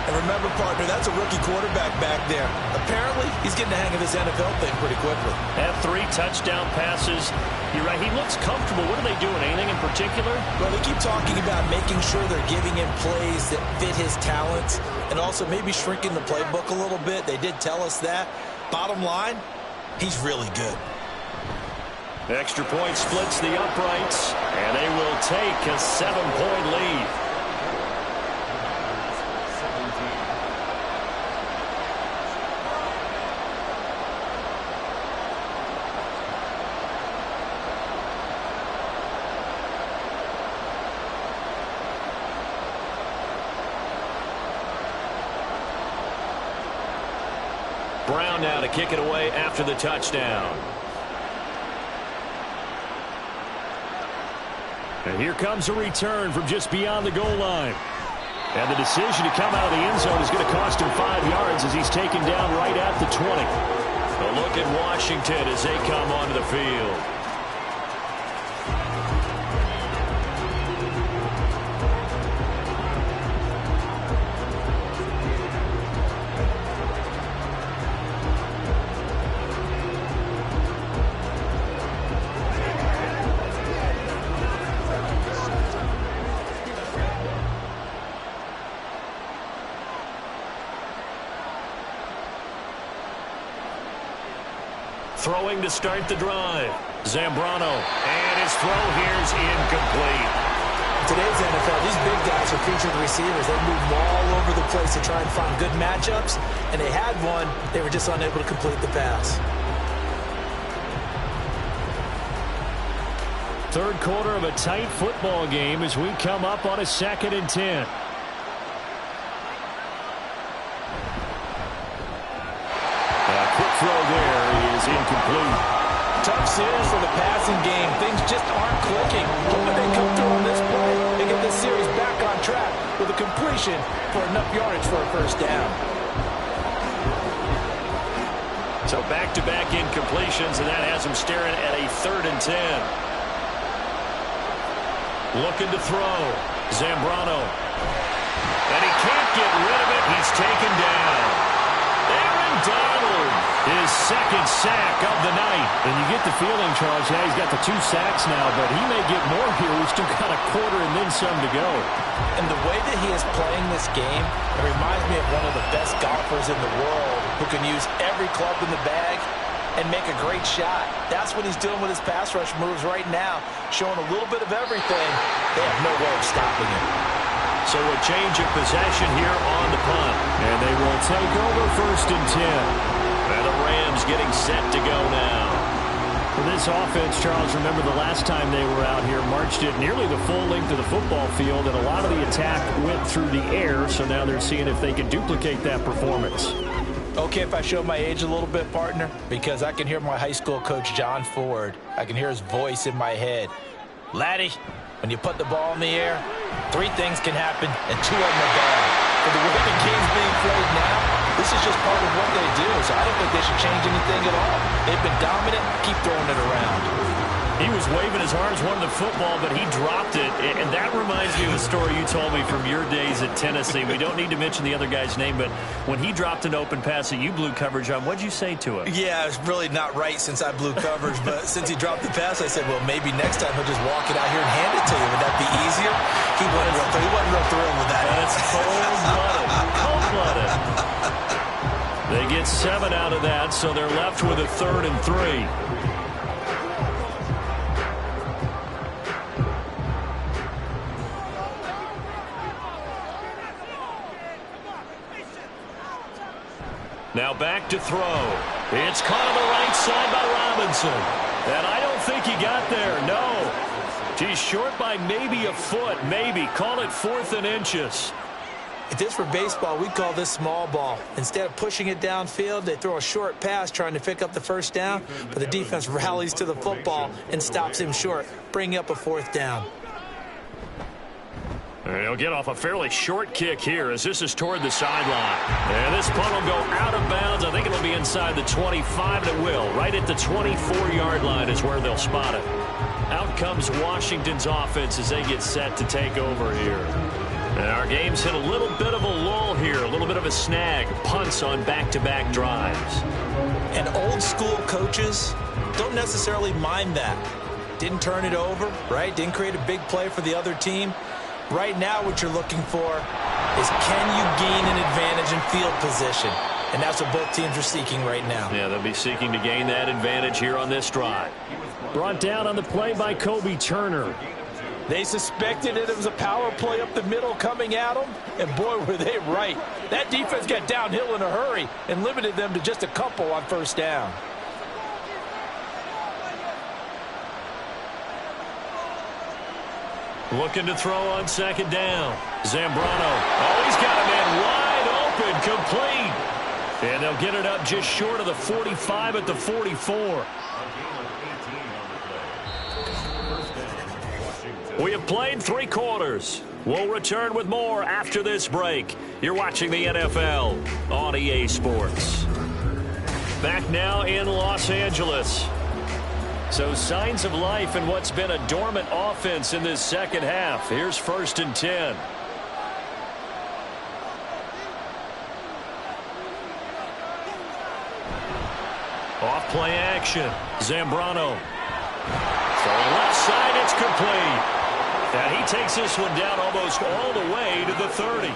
And remember, partner, that's a rookie quarterback back there. Apparently, he's getting the hang of this NFL thing pretty quickly. Had 3 touchdown passes. You're right, he looks comfortable. What are they doing? Anything in particular? Well, they keep talking about making sure they're giving him plays that fit his talents and also maybe shrinking the playbook a little bit. They did tell us that. Bottom line, he's really good. Extra point splits the uprights, and they will take a 7-point lead. Brown now to kick it away after the touchdown. And here comes a return from just beyond the goal line. And the decision to come out of the end zone is going to cost him 5 yards as he's taken down right at the 20. A look at Washington as they come onto the field. throwing to start the drive. Zambrano, and his throw here is incomplete. In today's NFL, these big guys are featured receivers. They move all over the place to try and find good matchups, and they had one. They were just unable to complete the pass. Third quarter of a tight football game as we come up on a 2nd and 10. A quick throw there is incomplete. Tough series for the passing game. Things just aren't clicking. Hoping they come through on this play and get this series back on track with a completion for enough yardage for a first down. So back-to-back incompletions, and that has him staring at a 3rd and 10. Looking to throw. Zambrano. And he can't get rid of it. He's taken down. Aaron Donald, his 2nd sack of the night. And you get the feeling, Charles, yeah, he's got the 2 sacks now, but he may get more here. We've still got a quarter and then some to go. And the way that he is playing this game, it reminds me of one of the best golfers in the world who can use every club in the bag and make a great shot. That's what he's doing with his pass rush moves right now, showing a little bit of everything. They have no way of stopping him. So a change of possession here on the punt. And they will take over 1st and 10. And the Rams getting set to go now. For this offense, Charles, remember the last time they were out here, marched it nearly the full length of the football field, and a lot of the attack went through the air, so now they're seeing if they can duplicate that performance. Okay, if I show my age a little bit, partner, because I can hear my high school coach, John Ford. I can hear his voice in my head. Laddie, when you put the ball in the air, 3 things can happen, and 2 of them are bad. For the way the game's being played now, this is just part of what they do, so I don't think they should change anything at all. They've been dominant. Keep throwing it around. He was waving his arms, wanting the football, but he dropped it. And that reminds me of a story you told me from your days at Tennessee. We don't need to mention the other guy's name, but when he dropped an open pass that you blew coverage on, what'd you say to him? Yeah, it's really not right since I blew coverage, but since he dropped the pass, I said, well, maybe next time he'll just walk it out here and hand it to you. Would that be easier? He wasn't real thrilled with that. That's cold-blooded. Cold-blooded. They get 7 out of that, so they're left with a 3rd and 3. Now back to throw. It's caught on the right side by Robinson. And I don't think he got there. No. He's short by maybe a foot. Maybe. Call it 4th and inches. If this were baseball, we'd call this small ball. Instead of pushing it downfield, they throw a short pass trying to pick up the first down, but the defense rallies to the football and stops him short, bringing up a 4th down. And he'll get off a fairly short kick here as this is toward the sideline. And this punt will go out of bounds. I think it'll be inside the 25, and it will. Right at the 24-yard line is where they'll spot it. Out comes Washington's offense as they get set to take over here. And our game's hit a little bit of a lull here, a little bit of a snag. Punts on back-to-back drives. And old-school coaches don't necessarily mind that. Didn't turn it over, right? Didn't create a big play for the other team. Right now what you're looking for is can you gain an advantage in field position? And that's what both teams are seeking right now. Yeah, they'll be seeking to gain that advantage here on this drive. Brought down on the play by Kobe Turner. They suspected that it was a power play up the middle coming at them, and boy, were they right. That defense got downhill in a hurry and limited them to just a couple on 1st down. Looking to throw on 2nd down. Zambrano. Oh, he's got a man wide open, complete. And they'll get it up just short of the 45 at the 44. We have played 3 quarters. We'll return with more after this break. You're watching the NFL on EA Sports. Back now in Los Angeles. So signs of life in what's been a dormant offense in this second half. Here's 1st and 10. Off play action. Zambrano. So left side, it's complete. And he takes this one down almost all the way to the 30.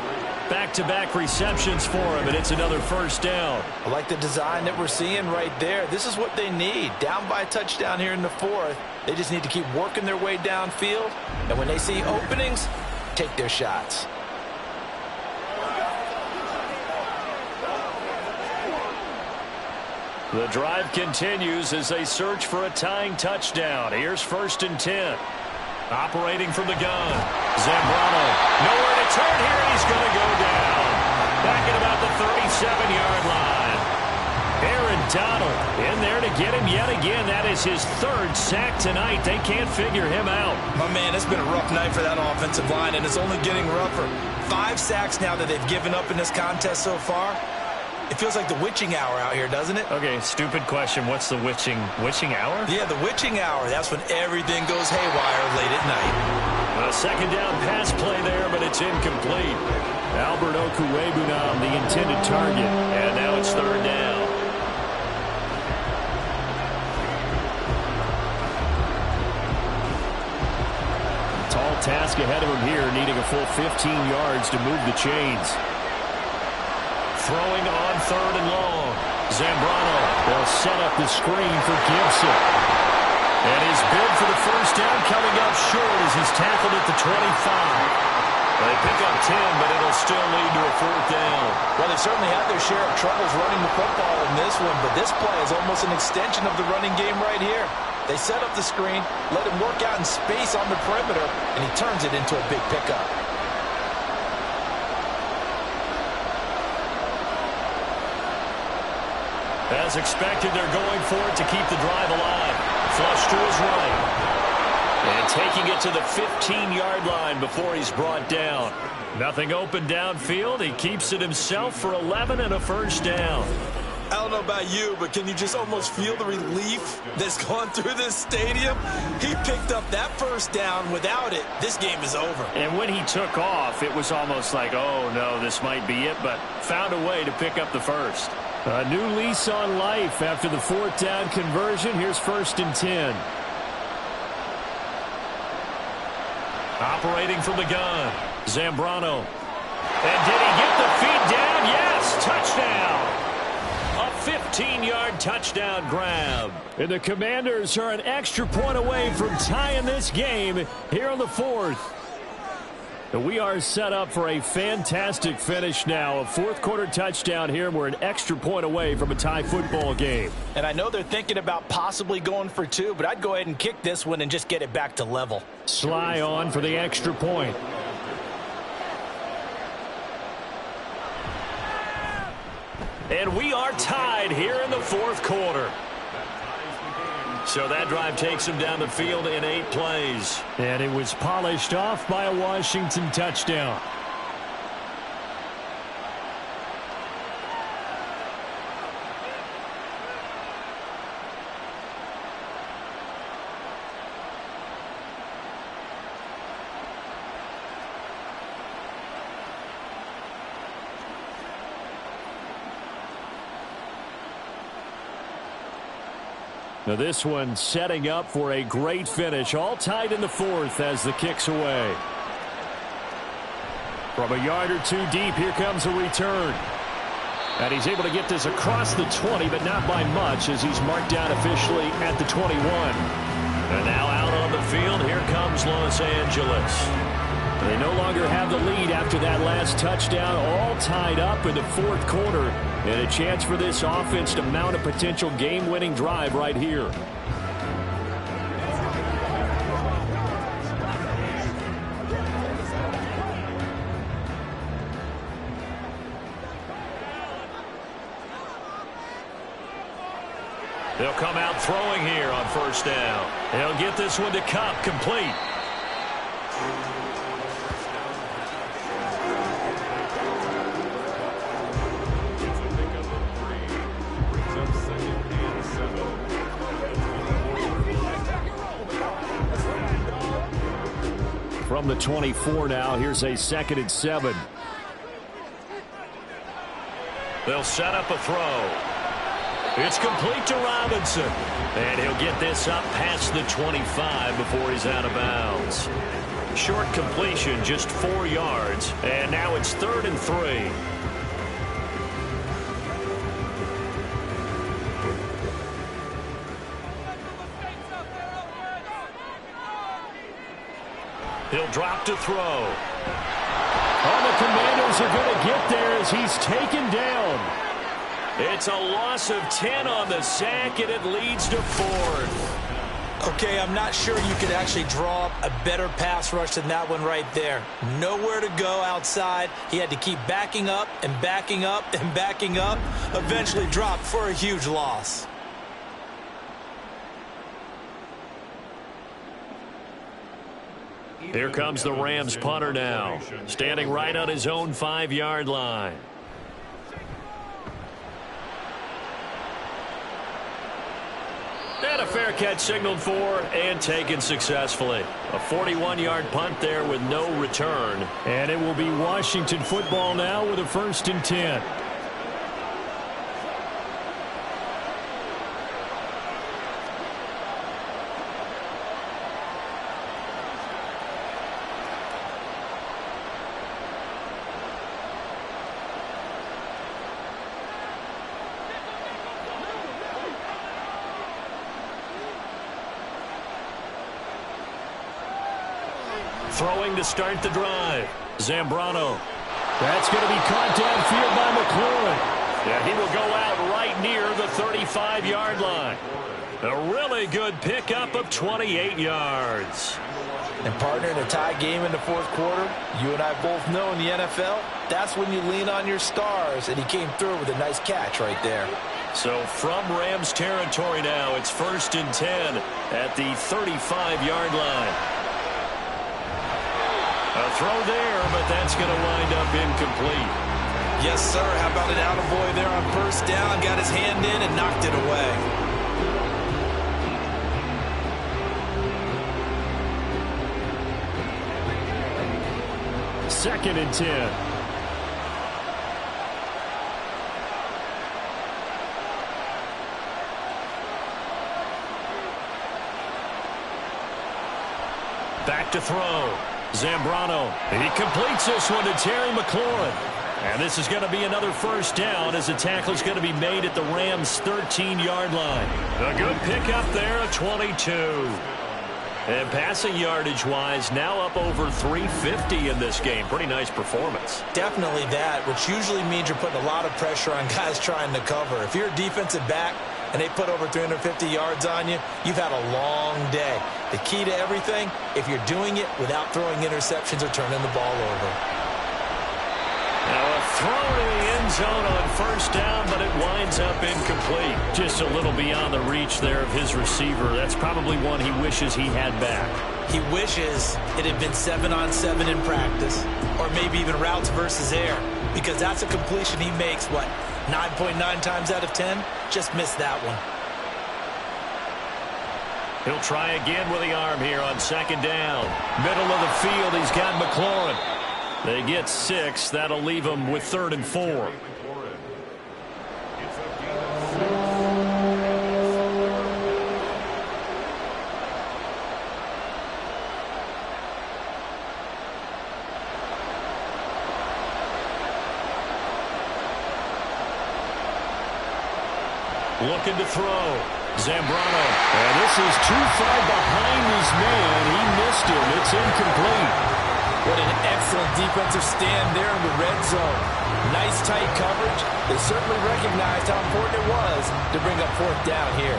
Back-to-back receptions for him, and it's another first down. I like the design that we're seeing right there. This is what they need. Down by a touchdown here in the fourth. They just need to keep working their way downfield. And when they see openings, take their shots. The drive continues as they search for a tying touchdown. Here's 1st and 10. Operating from the gun. Zambrano. Nowhere to turn here, and he's going to go down. Back at about the 37-yard line. Aaron Donald in there to get him yet again. That is his 3rd sack tonight. They can't figure him out. My man, it's been a rough night for that offensive line, and it's only getting rougher. 5 sacks now that they've given up in this contest so far. It feels like the witching hour out here, doesn't it? Okay, stupid question. What's the witching hour? Yeah, the witching hour. That's when everything goes haywire late at night. A 2nd down pass play there, but it's incomplete. Albert Okuwebunam, the intended target, and now it's 3rd down. Tall task ahead of him here, needing a full 15 yards to move the chains. Throwing on 3rd and long. Zambrano will set up the screen for Gibson. And his bid for the first down coming up short as he's tackled at the 25. They pick up 10, but it'll still lead to a 4th down. Well, they certainly had their share of troubles running the football in this one, but this play is almost an extension of the running game right here. They set up the screen, let him work out in space on the perimeter, and he turns it into a big pickup. As expected, they're going for it to keep the drive alive. Flush to his right. And taking it to the 15-yard line before he's brought down. Nothing open downfield. He keeps it himself for 11 and a first down. I don't know about you, but can you just almost feel the relief that's gone through this stadium? He picked up that first down. Without it, this game is over. And when he took off, it was almost like, oh, no, this might be it, but found a way to pick up the first. A new lease on life after the 4th down conversion. Here's 1st and 10. Operating from the gun. Zambrano. And did he get the feet down? Yes, touchdown. A 15-yard touchdown grab. And the Commanders are an extra point away from tying this game here on the 4th. And we are set up for a fantastic finish now. A 4th quarter touchdown here. We're an extra point away from a tie football game. And I know they're thinking about possibly going for 2, but I'd go ahead and kick this one and just get it back to level. Sly on for the extra point. And we are tied here in the 4th quarter. So that drive takes him down the field in 8 plays. And it was polished off by a Washington touchdown. Now this one setting up for a great finish. All tied in the 4th as the kick's away. From a yard or 2 deep, here comes a return. And he's able to get this across the 20, but not by much as he's marked down officially at the 21. And now out on the field, here comes Los Angeles. They no longer have the lead after that last touchdown, all tied up in the 4th quarter. And a chance for this offense to mount a potential game-winning drive right here. They'll come out throwing here on 1st down. They'll get this one to Cup, complete. From the 24 now, here's a 2nd and 7. They'll set up a throw. It's complete to Robinson. And he'll get this up past the 25 before he's out of bounds. short completion, just 4 yards. And now it's 3rd and 3. He'll drop to throw. Oh, the Commanders are going to get there as he's taken down. It's a loss of 10 on the sack, and it leads to 4th. Okay, I'm not sure you could actually draw up a better pass rush than that one right there. Nowhere to go outside. He had to keep backing up and backing up and backing up. Eventually dropped for a huge loss. Here comes the Rams punter now, standing right on his own 5-yard line. And a fair catch signaled for and taken successfully. A 41-yard punt there with no return. And it will be Washington football now with a 1st and 10. Throwing to start the drive. Zambrano. That's going to be caught downfield by McLaurin. Yeah, he will go out right near the 35-yard line. A really good pickup of 28 yards. And partner, in a tie game in the 4th quarter, you and I both know in the NFL, that's when you lean on your stars, and he came through with a nice catch right there. So from Rams territory now, it's 1st and 10 at the 35-yard line. A throw there, but that's going to wind up incomplete. Yes, sir. How about an attaboy there on 1st down? Got his hand in and knocked it away. Second and 10. Back to throw. Zambrano. He completes this one to Terry McLaurin. And this is going to be another 1st down as the tackle is going to be made at the Rams' 13-yard line. A good pickup there, a 22. And passing yardage-wise, now up over 350 in this game. Pretty nice performance. Definitely that, which usually means you're putting a lot of pressure on guys trying to cover. If you're a defensive back and they put over 350 yards on you, you've had a long day. The key to everything, if you're doing it without throwing interceptions or turning the ball over. Now a throw to the end zone on 1st down, but it winds up incomplete. Just a little beyond the reach there of his receiver. That's probably one he wishes he had back. He wishes it had been 7-on-7 in practice, or maybe even routes versus air, because that's a completion he makes, what, 9.9 times out of 10? Just missed that one. He'll try again with the arm here on 2nd down. Middle of the field, he's got McLaurin. They get 6. That'll leave them with 3rd and 4. Looking to throw. Zambrano. And this is too far behind his man. He missed him. It's incomplete. What an excellent defensive stand there in the red zone. Nice tight coverage. They certainly recognized how important it was to bring up 4th down here.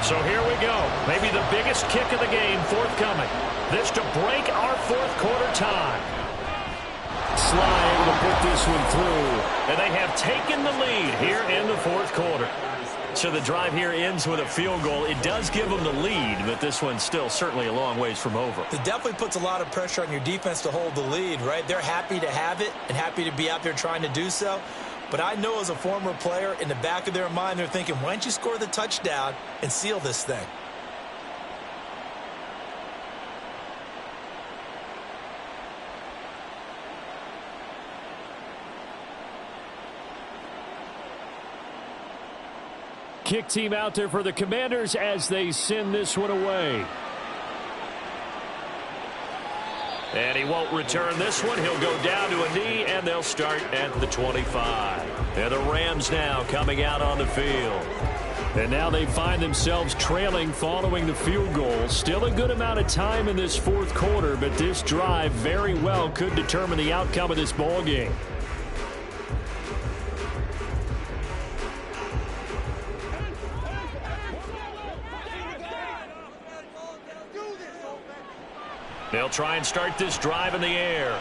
So here we go. Maybe the biggest kick of the game forthcoming. This to break our 4th quarter tie. Sly able to put this one through. And they have taken the lead here in the 4th quarter. So the drive here ends with a field goal. It does give them the lead, but this one's still certainly a long ways from over. It definitely puts a lot of pressure on your defense to hold the lead, right? They're happy to have it and happy to be out there trying to do so. But I know as a former player, in the back of their mind, they're thinking, why don't you score the touchdown and seal this thing? Kick team out there for the Commanders as they send this one away. And he won't return this one. He'll go down to a knee, and they'll start at the 25. And the Rams now coming out on the field. And now they find themselves trailing following the field goal. Still a good amount of time in this fourth quarter, but this drive very well could determine the outcome of this ball game. They'll try and start this drive in the air.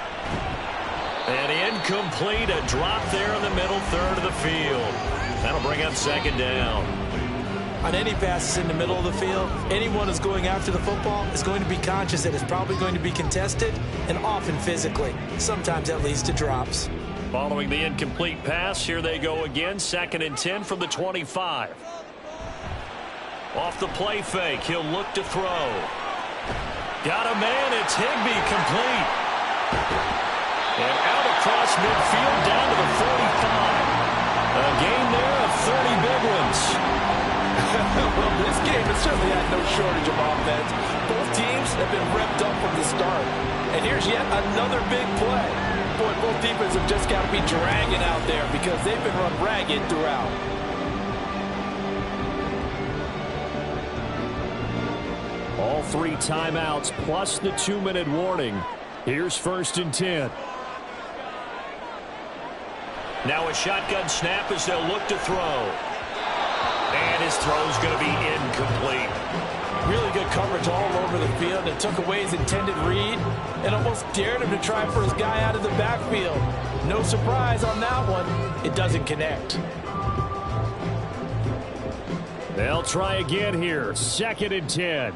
And incomplete, a drop there in the middle third of the field. That'll bring up second down. On any passes in the middle of the field, anyone who's going after the football is going to be conscious that it's probably going to be contested, and often physically. Sometimes that leads to drops. Following the incomplete pass, here they go again. 2nd and 10 from the 25. Off the play fake, he'll look to throw. Got a man, it's Higbee, complete. And out across midfield, down to the 45. A gain there of 30 big ones. Well, this game has certainly had no shortage of offense. Both teams have been revved up from the start. And here's yet another big play. Boy, both defenses have just got to be dragging out there because they've been run ragged throughout. All 3 timeouts plus the 2-minute warning. Here's 1st and 10. Now a shotgun snap as they'll look to throw. And his throw's going to be incomplete. Really good coverage all over the field. It took away his intended read and almost dared him to try for his guy out of the backfield. No surprise on that one. It doesn't connect. They'll try again here. 2nd and 10.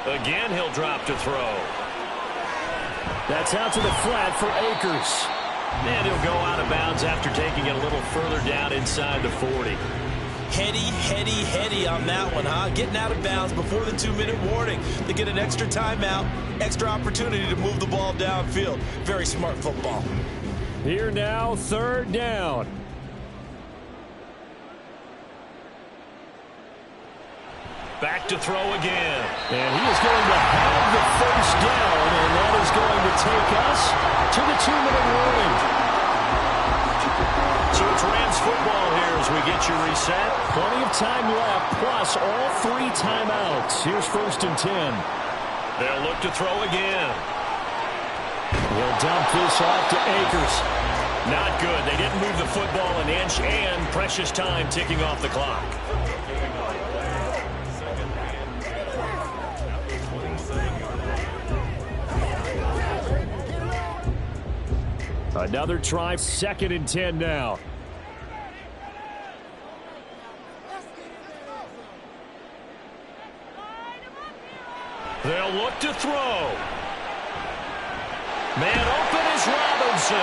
Again, he'll drop to throw. That's out to the flat for Akers. And he'll go out of bounds after taking it a little further down inside the 40. Heady on that one, huh? Getting out of bounds before the 2-minute warning. They get an extra timeout, extra opportunity to move the ball downfield. Very smart football. Here now, 3rd down. Back to throw again. And he is going to have the 1st down, and that is going to take us to the 2-minute warning. So it's Rams football here as we get you reset. Plenty of time left, plus all 3 timeouts. Here's 1st and 10. They'll look to throw again. We'll dump this off to Akers. Not good. They didn't move the football an inch, and precious time ticking off the clock. Another try, 2nd and 10 now. They'll look to throw. Man open is Robinson.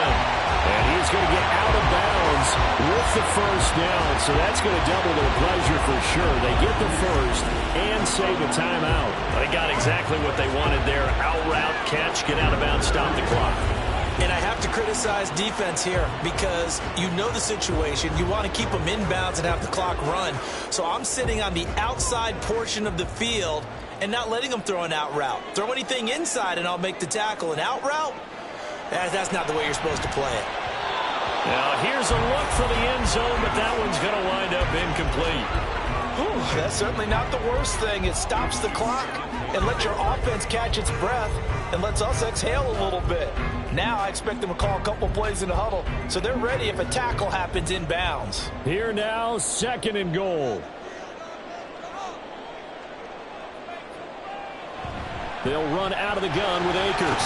And he's going to get out of bounds with the 1st down. So that's going to double their pleasure for sure. They get the 1st and save a timeout. They got exactly what they wanted there. Out route, catch, get out of bounds, stop the clock. And I have to criticize defense here because you know the situation. You want to keep them inbounds and have the clock run. So I'm sitting on the outside portion of the field and not letting them throw an out route. Throw anything inside and I'll make the tackle. An out route? That's not the way you're supposed to play it. Now here's a look for the end zone, but that one's going to wind up incomplete. Whew, that's certainly not the worst thing. It stops the clock and lets your offense catch its breath and lets us exhale a little bit. Now I expect them to call a couple plays in the huddle so they're ready if a tackle happens inbounds. Here now, 2nd and goal. They'll run out of the gun with Akers.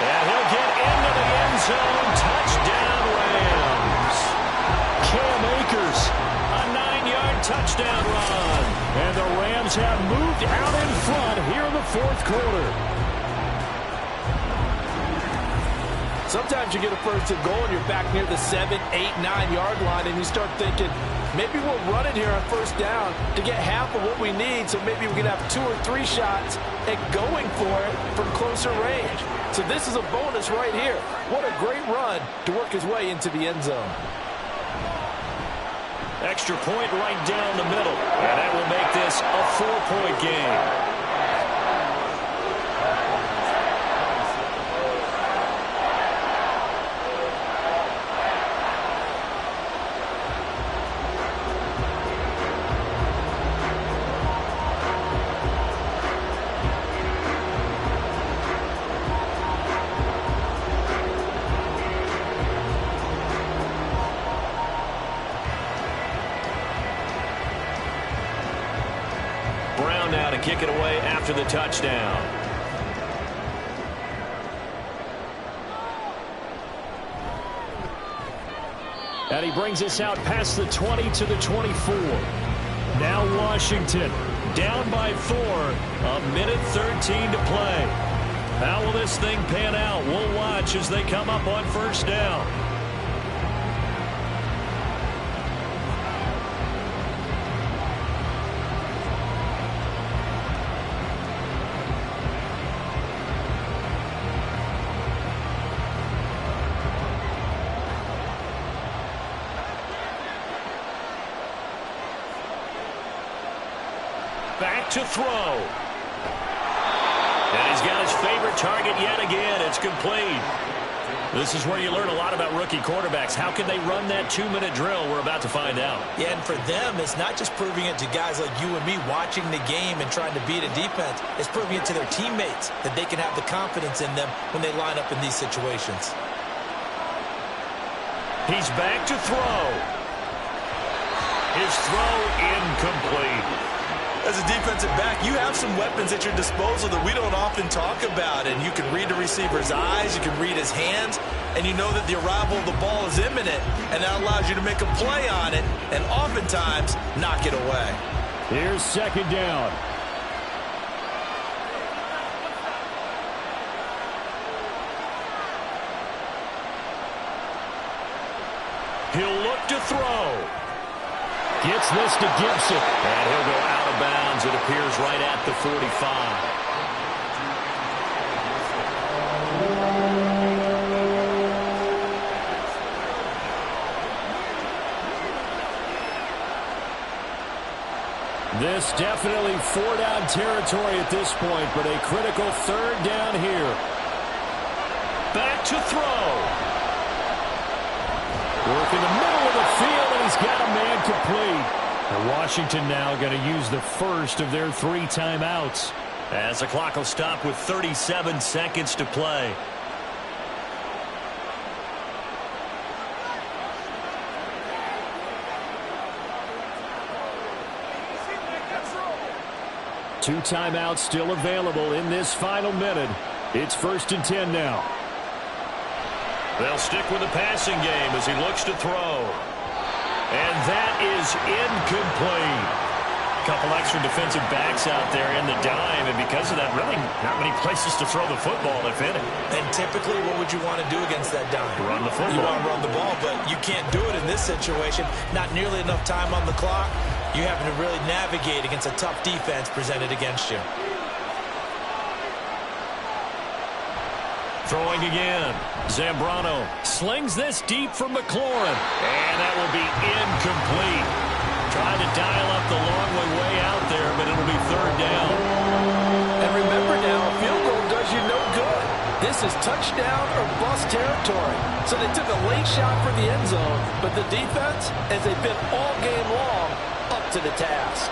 And he'll get into the end zone. Touchdown, Rams. Cam Akers, a 9-yard touchdown run. And the Rams have moved out in front here in the 4th quarter. Sometimes you get a 1st and goal and you're back near the 7, 8, 9-yard line and you start thinking, maybe we'll run it here on 1st down to get half of what we need so maybe we can have 2 or 3 shots at going for it from closer range. So this is a bonus right here. What a great run to work his way into the end zone. Extra point right down the middle. And that will make this a 4-point game. Now to kick it away after the touchdown. And he brings us out past the 20 to the 24. Now Washington down by 4. A minute 13 to play. How will this thing pan out? We'll watch as they come up on first down. Back to throw. And he's got his favorite target yet again. It's complete. This is where you learn a lot about rookie quarterbacks. How can they run that 2-minute drill? We're about to find out. Yeah, and for them, it's not just proving it to guys like you and me watching the game and trying to beat a defense. It's proving it to their teammates that they can have the confidence in them when they line up in these situations. He's back to throw. His throw incomplete. As a defensive back, you have some weapons at your disposal that we don't often talk about. And you can read the receiver's eyes, you can read his hands, and you know that the arrival of the ball is imminent. And that allows you to make a play on it and oftentimes knock it away. Here's second down. He'll look to throw. Gets this to Gibson. And he'll go out of bounds. It appears right at the 45. This definitely 4-down territory at this point, but a critical third down here. Back to throw. Work in the middle of the field, and he's got a man complete. And Washington now going to use the first of their 3 timeouts. As the clock will stop with 37 seconds to play. Two timeouts still available in this final minute. It's 1st and 10 now. They'll stick with the passing game as he looks to throw. And that is incomplete. A couple extra defensive backs out there in the dime, and because of that, really not many places to throw the football, if any. And typically, what would you want to do against that dime? Run the football. You want to run the ball, but you can't do it in this situation. Not nearly enough time on the clock. You having to really navigate against a tough defense presented against you. Throwing again. Zambrano slings this deep for McLaurin. And that will be incomplete. Trying to dial up the long way out there, but it'll be third down. And remember now, a field goal does you no good. This is touchdown or bust territory. So they took a late shot for the end zone, but the defense, as they've been all game long, up to the task.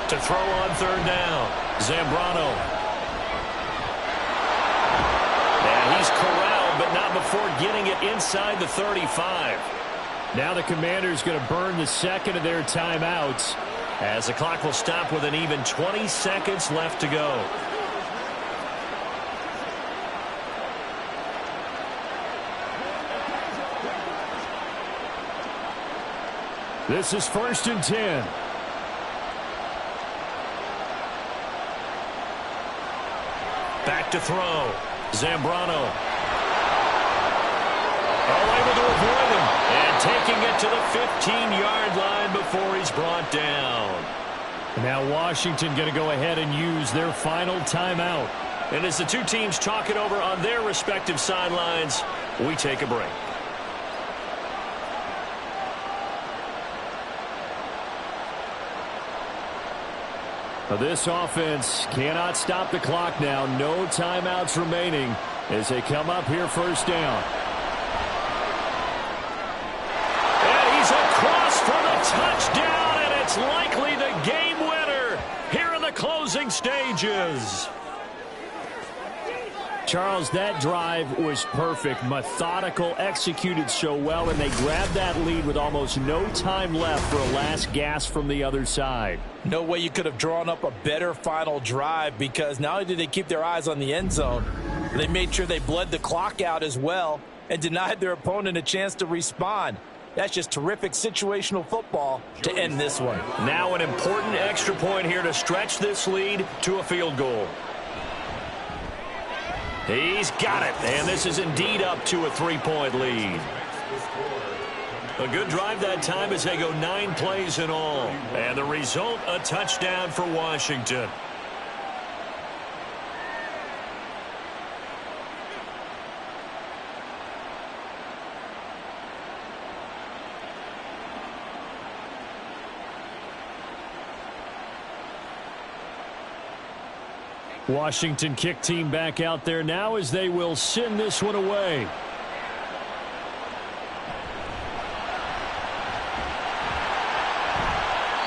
To throw on third down. Zambrano. And he's corralled, but not before getting it inside the 35. Now the Commanders going to burn the second of their timeouts. As the clock will stop with an even 20 seconds left to go. This is 1st and 10. Back to throw. Zambrano. All able to avoid him. And taking it to the 15-yard line before he's brought down. Now Washington going to go ahead and use their final timeout. And as the two teams talk it over on their respective sidelines, we take a break. This offense cannot stop the clock now. No timeouts remaining as they come up here first down. And he's across for the touchdown, and it's likely the game winner here in the closing stages. Charles, that drive was perfect, methodical, executed so well, and they grabbed that lead with almost no time left for a last gasp from the other side. No way you could have drawn up a better final drive, because not only did they keep their eyes on the end zone, they made sure they bled the clock out as well and denied their opponent a chance to respond. That's just terrific situational football to end this one. Now an important extra point here to stretch this lead to a field goal. He's got it, and this is indeed up to a 3-point lead. A good drive that time as they go 9 plays in all. And the result, a touchdown for Washington. Washington kick team back out there now as they will send this one away.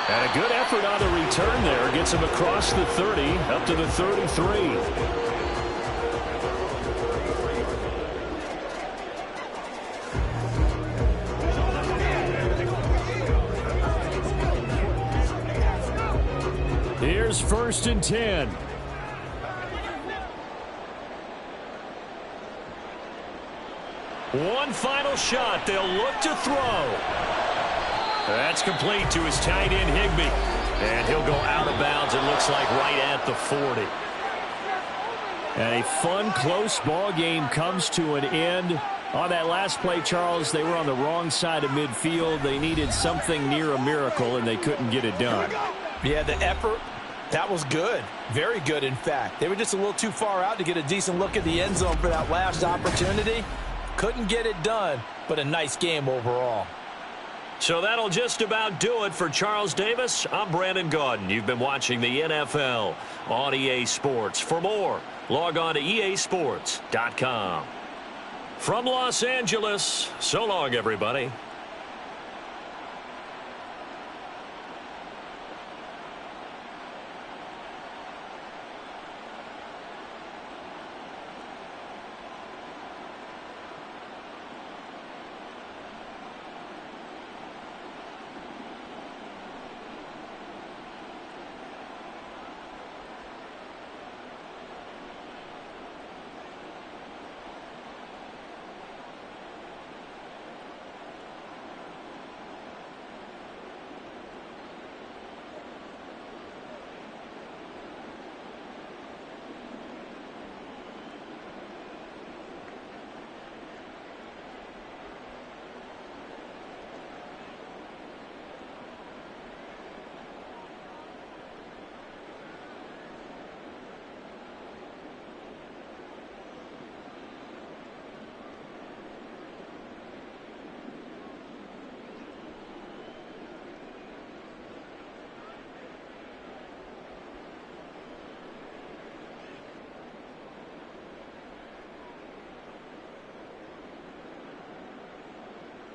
And a good effort on the return there. Gets him across the 30, up to the 33. Here's 1st and 10. One final shot. They'll look to throw. That's complete to his tight end, Higbee. And he'll go out of bounds, it looks like, right at the 40. And a fun, close ball game comes to an end. On that last play, Charles, they were on the wrong side of midfield. They needed something near a miracle, and they couldn't get it done. Yeah, the effort, that was good. Very good, in fact. They were just a little too far out to get a decent look at the end zone for that last opportunity. Couldn't get it done, but a nice game overall. So that'll just about do it for Charles Davis. I'm Brandon Gaudin. You've been watching the NFL on EA Sports. For more, log on to easports.com. From Los Angeles, so long, everybody.